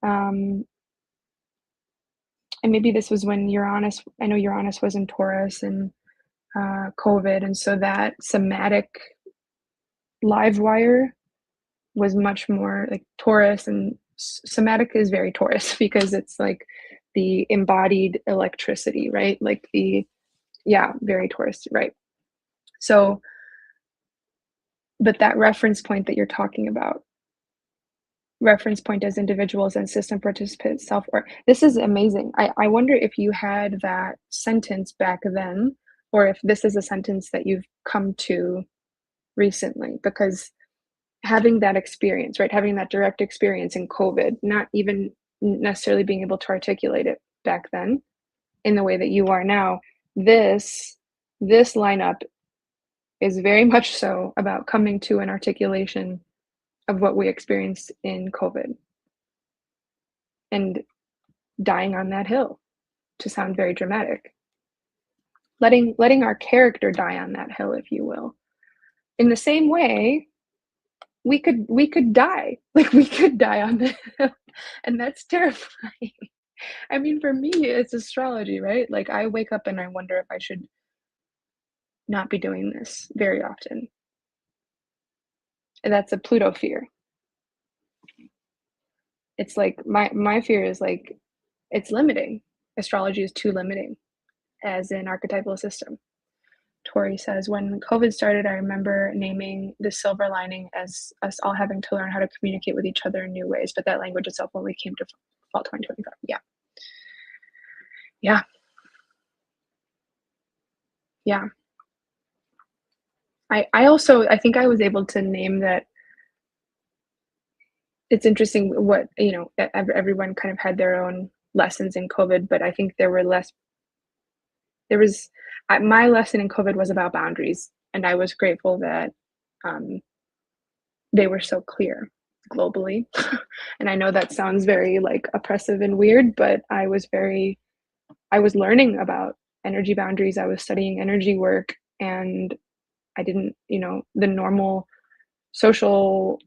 Um, and maybe this was when Uranus, I know Uranus was in Taurus and COVID. And so that somatic live wire was much more like Taurus, and somatic is very Taurus because it's like the embodied electricity, right? Like yeah, very Taurus, right? So, but that reference point that you're talking about, reference point as individuals and system participants, self work. This is amazing. I wonder if you had that sentence back then, or if this is a sentence that you've come to recently, because having that experience, right? Having that direct experience in COVID, not even necessarily being able to articulate it back then in the way that you are now, this this lineup is very much so about coming to an articulation of what we experienced in COVID and dying on that hill, to sound very dramatic. Letting our character die on that hill, if you will. In the same way, we could die. Like we could die on the hill. And that's terrifying. I mean, for me, it's astrology, right? Like I wake up and I wonder if I should not be doing this very often. And that's a Pluto fear. It's like my fear is like it's limiting. Astrology is too limiting as an archetypal system. Tori says, when COVID started, I remember naming the silver lining as us all having to learn how to communicate with each other in new ways, but that language itself only came to fall 2025. Yeah. Yeah. Yeah. I also, I think I was able to name that. It's interesting what, everyone kind of had their own lessons in COVID, but I think there was, my lesson in COVID was about boundaries. And I was grateful that um, they were so clear globally. And I know that sounds very like oppressive and weird, but I was learning about energy boundaries. I was studying energy work, and I didn't, the normal social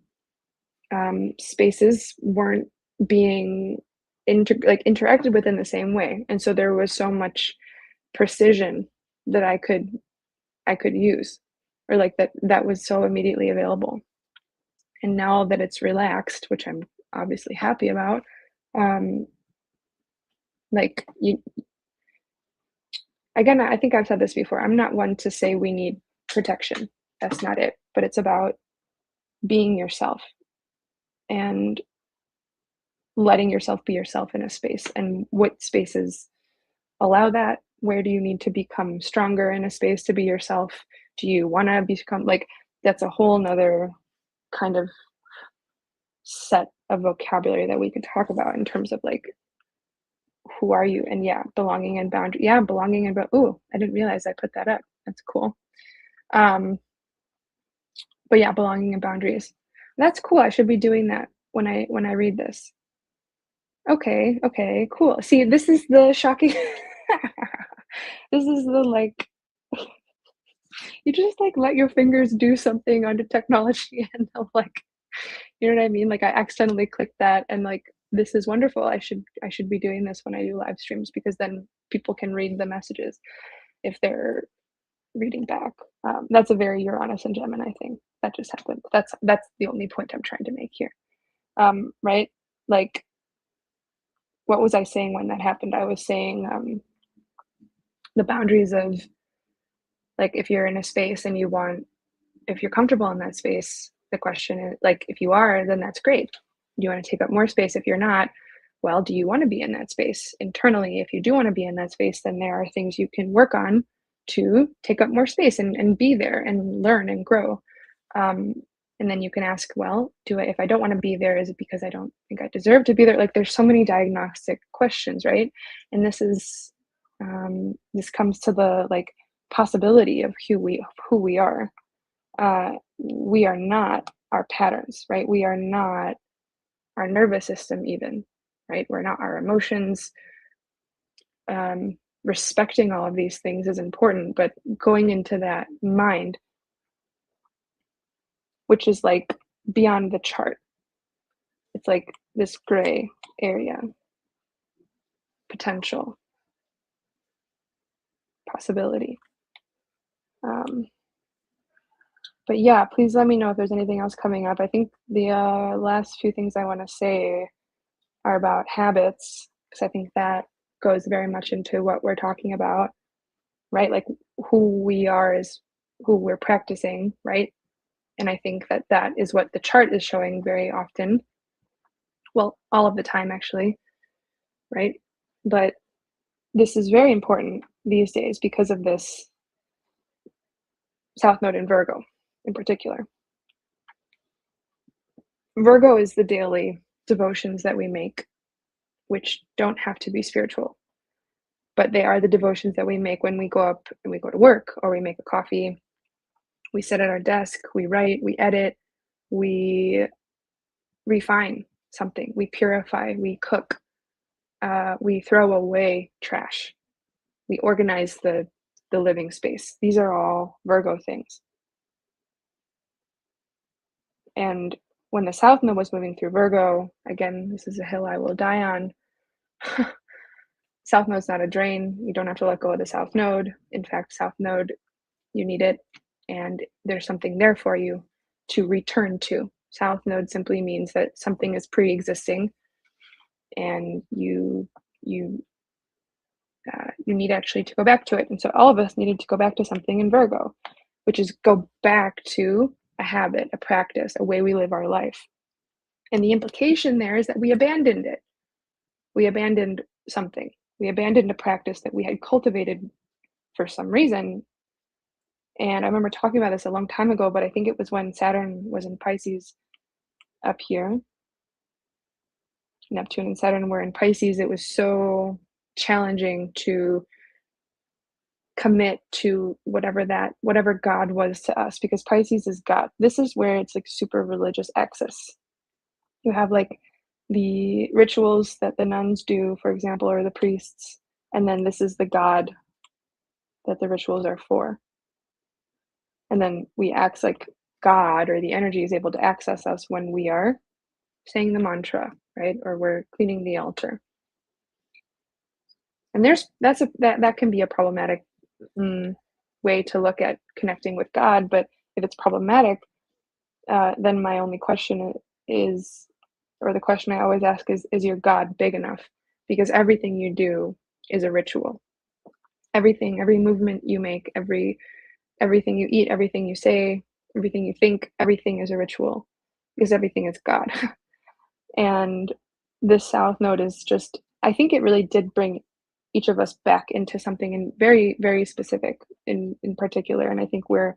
spaces weren't being interacted with in the same way, and so there was so much precision that I could use, or like that was so immediately available. And now that it's relaxed, which I'm obviously happy about, um, like you again, I think I've said this before. I'm not one to say we need protection. That's not it. But it's about being yourself and letting yourself be yourself in a space, and what spaces allow that. Where do you need to become stronger in a space to be yourself? Do you want to become like, that's a whole nother kind of set of vocabulary that we could talk about in terms of like, who are you? And yeah, belonging and boundary. Yeah, belonging and oh, I didn't realize I put that up. That's cool. But yeah, belonging and boundaries. That's cool. I should be doing that when I read this. Okay, okay, cool. See, this is the shocking. This is the like, you just like let your fingers do something under technology and they'll like, you know what I mean? Like I accidentally clicked that, and like this is wonderful. I should be doing this when I do live streams, because then people can read the messages if they're reading back. That's a very Uranus and Gemini thing that just happened. That's the only point I'm trying to make here. Right? Like, what was I saying when that happened? I was saying the boundaries of like, if you're in a space and if you're comfortable in that space, the question is like, if you are, then that's great. Do you want to take up more space? If you're not, well, do you want to be in that space internally? If you do want to be in that space, then there are things you can work on to take up more space and be there and learn and grow. Um, and then you can ask, well, do I, if I don't want to be there, is it because I don't think I deserve to be there? Like there's so many diagnostic questions, right? And this comes to the like possibility of who we are. We are not our patterns, right? We are not our nervous system, even, right? We're not our emotions. Respecting all of these things is important, but going into that mind, which is like beyond the chart, it's like this gray area, potential, possibility. Um, but yeah, please let me know if there's anything else coming up. I think the last few things I want to say are about habits, because I think that goes very much into what we're talking about, right? Like who we are is who we're practicing, right? And I think that that is what the chart is showing very often. Well, all of the time, actually, right? But this is very important these days because of this South Node in Virgo in particular. Virgo is the daily devotions that we make, which don't have to be spiritual, but they are the devotions that we make when we go up and we go to work or we make a coffee, we sit at our desk, we write, we edit, we refine something, we purify, we cook, we throw away trash, we organize the living space. These are all Virgo things. And when the South Node was moving through Virgo, again, this is a hill I will die on. South Node's not a drain. You don't have to let go of the South Node. In fact, South Node, you need it, and there's something there for you to return to. South Node simply means that something is pre-existing, and you need actually to go back to it. And so all of us needed to go back to something in Virgo, which is go back to a habit, a practice, a way we live our life. And the implication there is that we abandoned it. We abandoned something. We abandoned a practice that we had cultivated for some reason. And I remember talking about this a long time ago, but I think it was when Saturn was in Pisces up here. Neptune and Saturn were in Pisces. It was so challenging to commit to whatever God was to us, because Pisces is God. This is where it's like super religious access. You have like the rituals that the nuns do, for example, or the priests, and then this is the God that the rituals are for. And then we act like God, or the energy is able to access us when we are saying the mantra, right? Or we're cleaning the altar. And that can be a problematic way to look at connecting with God. But if it's problematic, then my only question is, or the question I always ask is your God big enough? Because everything you do is a ritual. Every movement you make, everything you eat, everything you say, everything you think, everything is a ritual, because everything is God. And this South Node is just, I think it really did bring each of us back into something in very, very specific in particular. And I think we're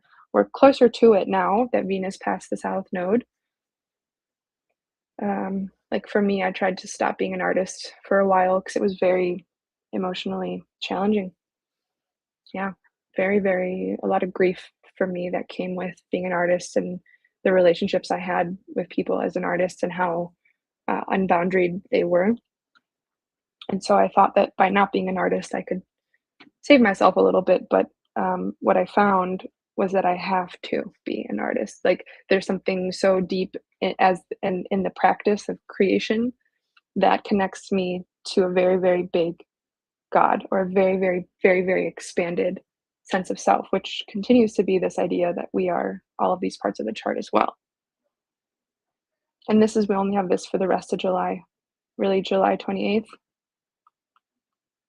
closer to it now that Venus passed the South Node. Like for me, I tried to stop being an artist for a while because it was very emotionally challenging. Yeah, very, very, a lot of grief for me that came with being an artist, and the relationships I had with people as an artist and how unboundaried they were. And so I thought that by not being an artist, I could save myself a little bit. But what I found was that I have to be an artist. Like there's something so deep in the practice of creation that connects me to a very, very big God, or a very, very, very, very expanded sense of self, which continues to be this idea that we are all of these parts of the chart as well. And we only have this for the rest of July, really July 28th.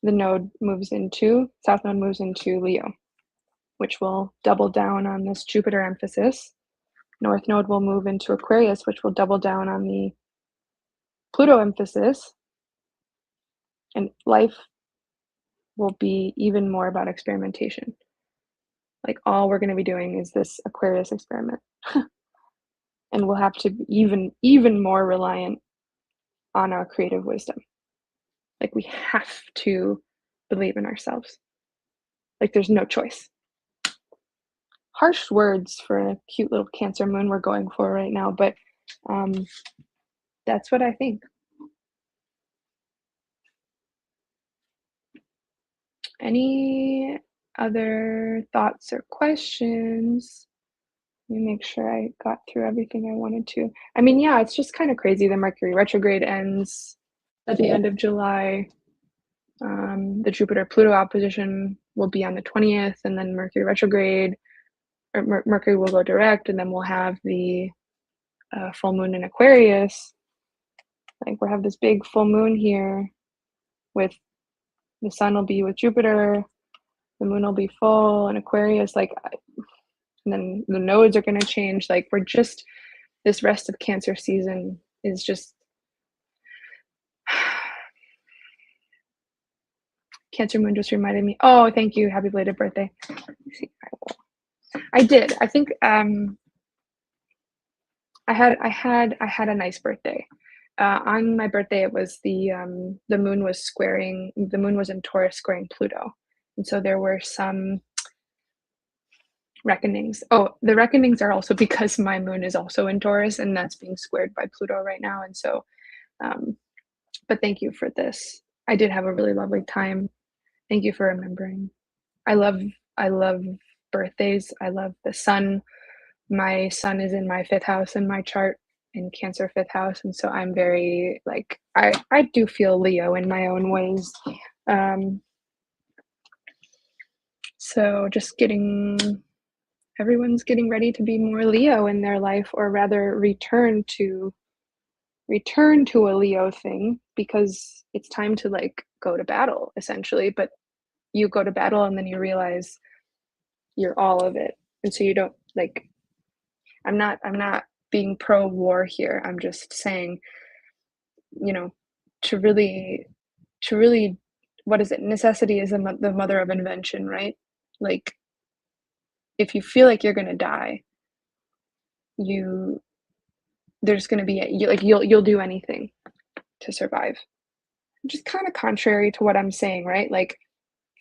South Node moves into Leo, which will double down on this Jupiter emphasis. North Node will move into Aquarius, which will double down on the Pluto emphasis. And life will be even more about experimentation. Like, all we're gonna be doing is this Aquarius experiment, and we'll have to be even more reliant on our creative wisdom. Like, we have to believe in ourselves. Like, there's no choice. Harsh words for a cute little Cancer moon we're going for right now, but, um, that's what I think. Any other thoughts or questions? Let me make sure I got through everything I wanted to. I mean, yeah, it's just kinda crazy. The Mercury retrograde ends at the end of July. The Jupiter-Pluto opposition will be on the 20th, and then Mercury retrograde, or Mercury will go direct, and then we'll have the full moon in Aquarius. Like, we'll have this big full moon here with the sun will be with Jupiter, the moon will be full in Aquarius, like, and then the nodes are going to change. Like, we're just, this rest of Cancer season is just, Cancer moon just reminded me. Oh, thank you. Happy belated birthday. I did. I think I had a nice birthday. On my birthday, it was the moon was squaring, the moon was in Taurus squaring Pluto, and so there were some reckonings. Oh, the reckonings are also because my moon is also in Taurus, and that's being squared by Pluto right now, and so, um, but thank you for this. I did have a really lovely time. Thank you for remembering. I love I love birthdays. I love the sun. My sun is in my 5th house in my chart, in Cancer 5th house, and so I'm very, like, I do feel Leo in my own ways. Um, so just everyone's getting ready to be more Leo in their life, or rather return to a Leo thing, because it's time to, like, go to battle essentially, but you go to battle and then you realize you're all of it. And so you don't, like, I'm not being pro war here. I'm just saying, you know, to really, what is it? Necessity is the mother of invention, right? Like, if you feel like you're going to die, you there's going to be like, you'll do anything to survive. Which is kind of contrary to what I'm saying, right? Like,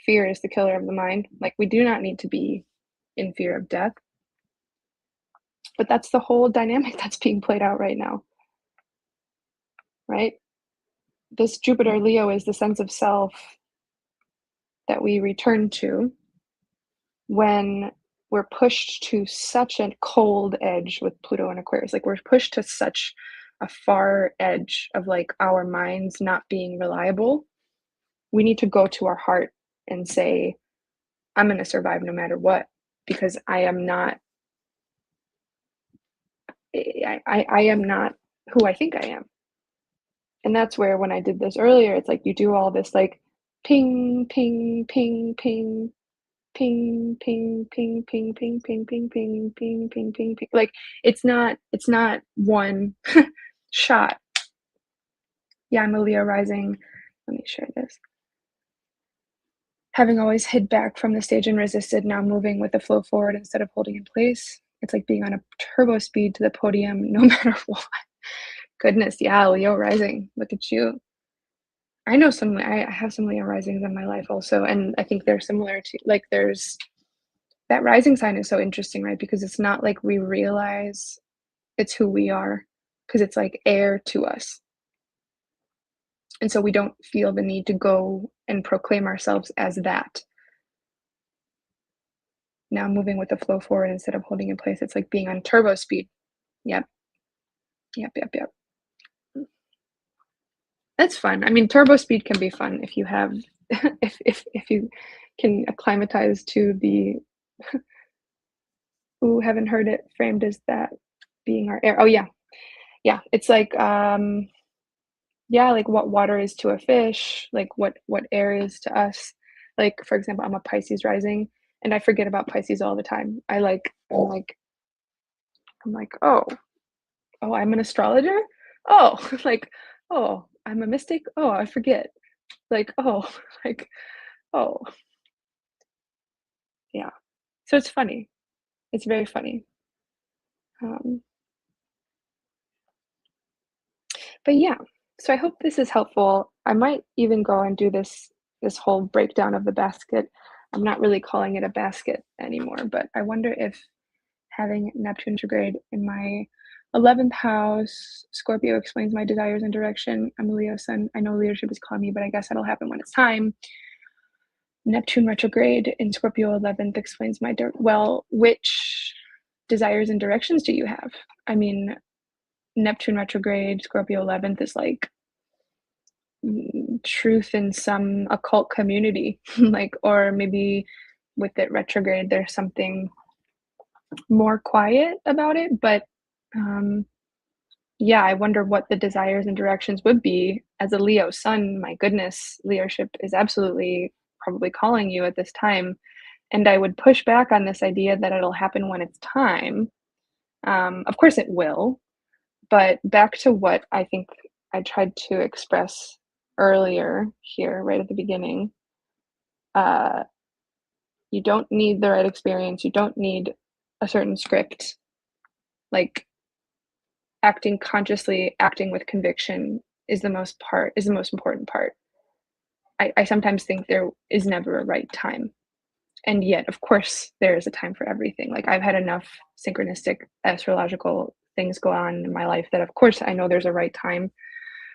fear is the killer of the mind. Like, we do not need to be in fear of death. But that's the whole dynamic that's being played out right now, right? This Jupiter Leo is the sense of self that we return to when we're pushed to such a cold edge with Pluto and Aquarius. Like, we're pushed to such a far edge of, like, our minds not being reliable. We need to go to our heart and say, I'm going to survive no matter what, because I am not who I think I am. And that's where, when I did this earlier, it's like you do all this, like, ping, ping, ping, ping, ping, ping, ping, ping, ping, ping, ping, ping, ping, ping, ping, ping. Like, it's not one shot. Yeah, I'm a Leo rising. Let me share this. Having always hid back from the stage and resisted, now moving with the flow forward instead of holding in place. It's like being on a turbo speed to the podium no matter what. Goodness, yeah, Leo rising. Look at you. I have some Leo risings in my life also, and I think they're similar to, like, there's that rising sign is so interesting, right? Because it's not like we realize it's who we are, because it's like air to us. And so we don't feel the need to go and proclaim ourselves as that. Now moving with the flow forward instead of holding in place. It's like being on turbo speed. Yep. Yep. Yep. Yep. That's fun. I mean, turbo speed can be fun if you have if you can acclimatize to the who haven't heard it framed as that being our air. Oh yeah. Yeah. It's like, yeah, like what water is to a fish, like what air is to us. Like, for example, I'm a Pisces rising, and I forget about Pisces all the time. I'm like, oh, I'm an astrologer? Oh, like, oh, I'm a mystic? Oh, I forget. Like, oh, like, oh, yeah. So it's funny. It's very funny. Um, but yeah, so I hope this is helpful. I might even go and do this whole breakdown of the basket. I'm not really calling it a basket anymore, but I wonder if having Neptune retrograde in my 11th house, Scorpio explains my desires and direction. I'm a Leo sun. I know leadership is calling me, but I guess that'll happen when it's time. Neptune retrograde in Scorpio 11th explains my well, which desires and directions do you have? I mean, Neptune retrograde, Scorpio 11th is like truth in some occult community, like, or maybe with it retrograde, there's something more quiet about it. But um, yeah, I wonder what the desires and directions would be as a Leo sun. My goodness, leadership is absolutely probably calling you at this time. And I would push back on this idea that it'll happen when it's time. Of course, it will. But back to what I think I tried to express earlier here, right at the beginning, uh, you don't need the right experience. You don't need a certain script. Like acting consciously, acting with conviction is the most important part. I sometimes think there is never a right time. And yet, of course, there is a time for everything. Like I've had enough synchronistic astrological things go on in my life that of course I know there's a right time.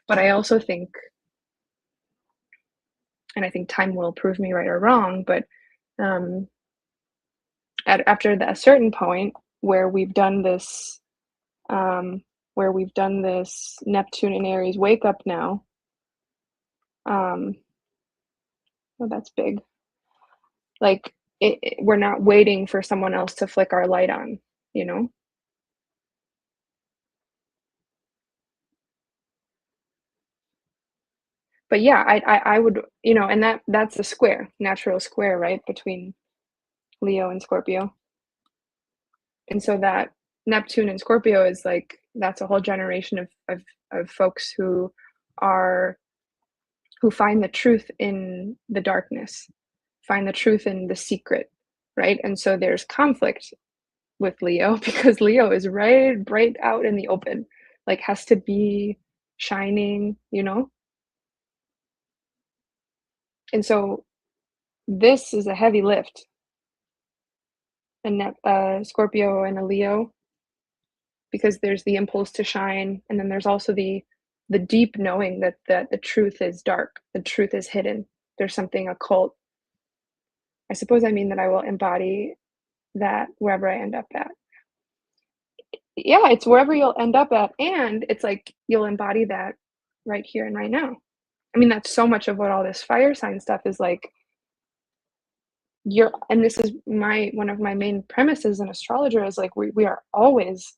But I also think, and I think time will prove me right or wrong, but um, after a certain point where we've done this, um, Neptune and Aries wake up now. Well, that's big. Like we're not waiting for someone else to flick our light on, you know. But yeah, I would, and that's a square, natural square, right, between Leo and Scorpio. And so that Neptune and Scorpio is like that's a whole generation of folks are who find the truth in the darkness, find the truth in the secret, right? And so there's conflict with Leo because Leo is right bright out in the open, like has to be shining, you know? And so this is a heavy lift, Scorpio and a Leo, because there's the impulse to shine, and then there's also the deep knowing that the truth is dark, the truth is hidden. There's something occult. I suppose I mean that I will embody that wherever I end up at. Yeah, it's wherever you'll end up at, and it's like you'll embody that right here and right now. I mean, that's so much of what all this fire sign stuff is like. And this is my one of my main premises in astrologer is like we are always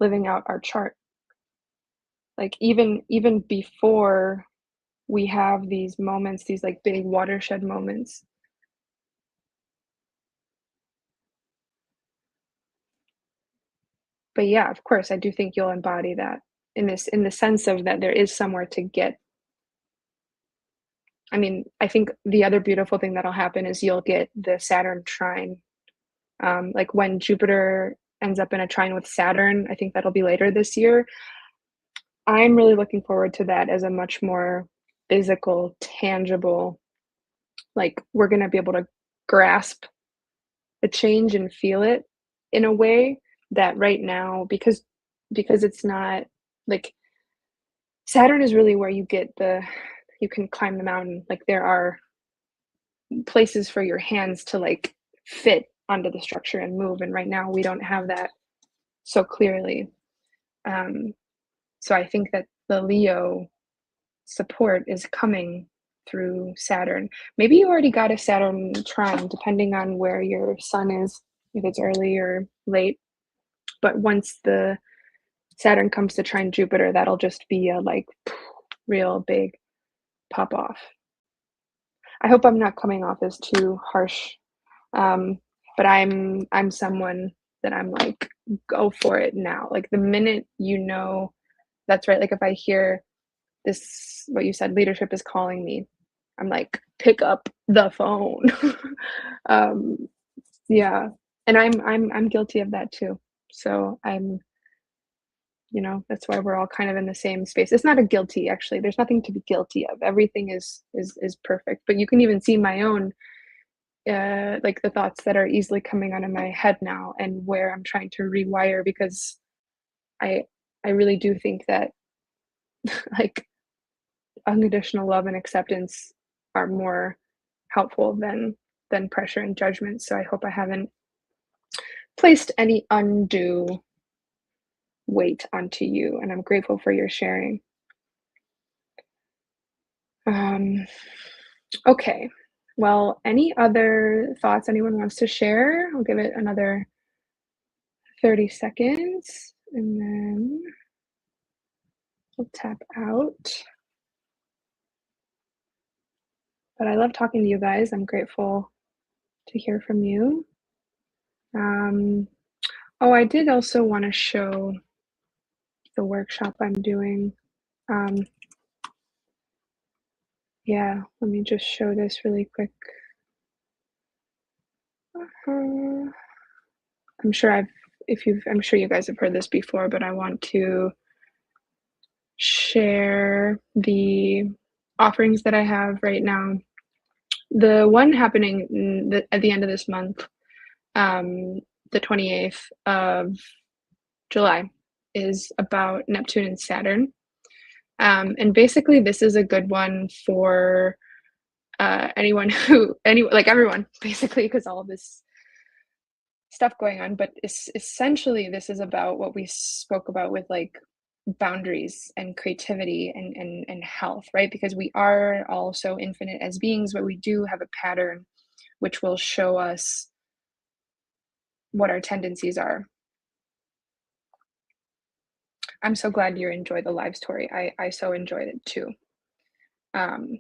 living out our chart. Like even before we have these moments, these like big watershed moments. But yeah, of course, I do think you'll embody that in the sense of that there is somewhere to get. I mean, I think the other beautiful thing that'll happen is you'll get the Saturn trine. Like when Jupiter ends up in a trine with Saturn, I think that'll be later this year. I'm really looking forward to that as a much more physical, tangible, like we're going to be able to grasp the change and feel it in a way that right now, because it's not like Saturn is really where you can climb the mountain. Like there are places for your hands to like fit onto the structure and move. And right now we don't have that so clearly. Um, so I think that the Leo support is coming through Saturn. Maybe you already got a Saturn trine, depending on where your sun is, if it's early or late. But once the Saturn comes to trine Jupiter, that'll just be a like real big pop off. I hope I'm not coming off as too harsh, um, but I'm someone that I'm like go for it now. Like the minute that's right. Like if I hear this, what you said, leadership is calling me, I'm like pick up the phone. um, Yeah, and I'm guilty of that too. So that's why we're all kind of in the same space. It's not a guilty, actually. There's nothing to be guilty of. Everything is perfect. But you can even see my own, like the thoughts that are easily coming out of my head now, and where I'm trying to rewire because I I really do think that like unconditional love and acceptance are more helpful than pressure and judgment. So I hope I haven't placed any undue weight onto you, and I'm grateful for your sharing. Um, okay. Well, any other thoughts anyone wants to share? I'll give it another 30 seconds and then we'll tap out. But I love talking to you guys. I'm grateful to hear from you. Um, oh, I did also want to show the workshop I'm doing. Um, yeah, let me just show this really quick. Uh, I'm sure you guys have heard this before, but I want to share the offerings that I have right now. The one happening at the end of this month, um, the 28th of July, is about Neptune and Saturn. And basically, this is a good one for like everyone, basically, because all of this stuff going on. But essentially, this is about what we spoke about with like boundaries and creativity and health, right? Because we are all so infinite as beings, but we do have a pattern which will show us what our tendencies are. I'm so glad you enjoyed the live story. I so enjoyed it too. Um,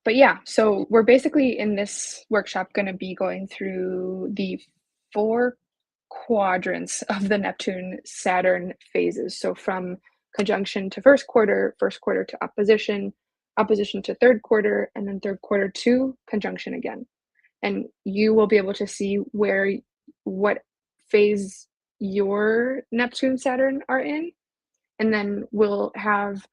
but yeah, so we're basically in this workshop going to be going through the four quadrants of the Neptune Saturn phases. So from conjunction to first quarter to opposition, opposition to third quarter, and then third quarter to conjunction again. And you will be able to see what phase your Neptune Saturn are in. And then we'll have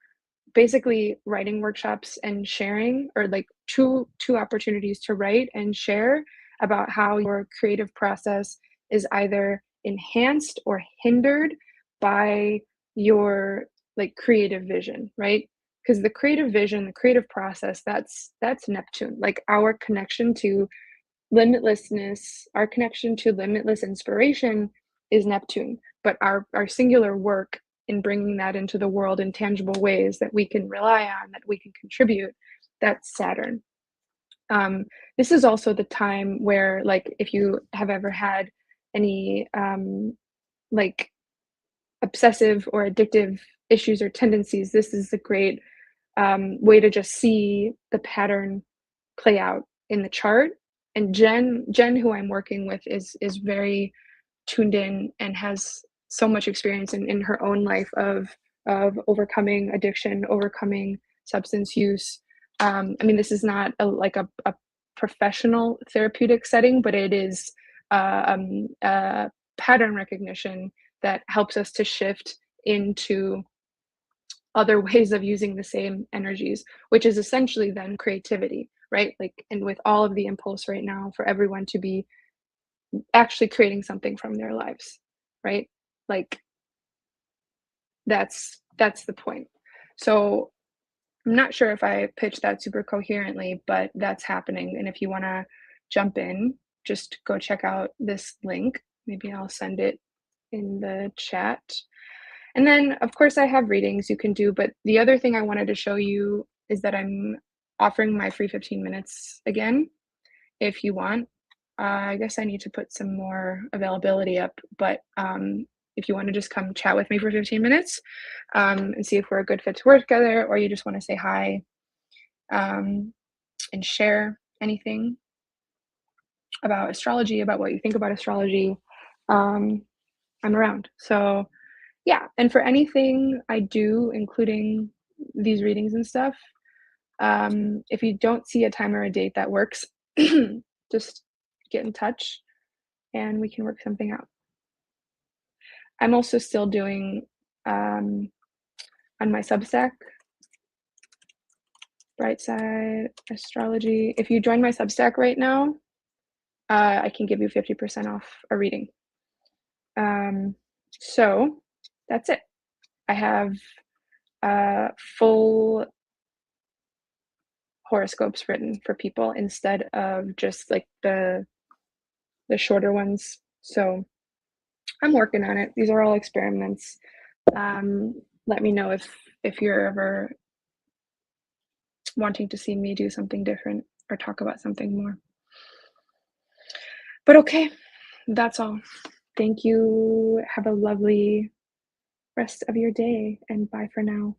basically writing workshops and sharing, or like two opportunities to write and share about how your creative process is either enhanced or hindered by your like creative vision, right? Because the creative vision, the creative process, that's Neptune, like our connection to limitlessness, our connection to limitless inspiration is Neptune, but our singular work in bringing that into the world in tangible ways that we can rely on, that we can contribute, that's Saturn. This is also the time where, like, if you have ever had any like obsessive or addictive issues or tendencies, this is a great way to just see the pattern play out in the chart. And Jen, who I'm working with, is very tuned in and has so much experience in her own life of overcoming addiction, overcoming substance use. I mean, this is not a professional therapeutic setting, but it is pattern recognition that helps us to shift into other ways of using the same energies, which is essentially then creativity, right? Like, and with all of the impulse right now for everyone to be actually creating something from their lives, right? Like that's the point. So I'm not sure if I pitched that super coherently, but that's happening. And if you want to jump in, just go check out this link. Maybe I'll send it in the chat. And then, of course, I have readings you can do. But the other thing I wanted to show you is that I'm offering my free 15 minutes again if you want. I guess I need to put some more availability up, but if you want to just come chat with me for 15 minutes and see if we're a good fit to work together, or you just want to say hi and share anything about astrology, about what you think about astrology, I'm around. So, yeah. And for anything I do, including these readings and stuff, if you don't see a time or a date that works, just get in touch and we can work something out. I'm also still doing um, on my Substack, Brightside Astrology. If you join my Substack right now, I can give you 50% off a reading. So that's it. I have full horoscopes written for people instead of just like the shorter ones. So I'm working on it. These are all experiments. Let me know if you're ever wanting to see me do something different or talk about something more. But okay, that's all. Thank you. Have a lovely rest of your day and bye for now.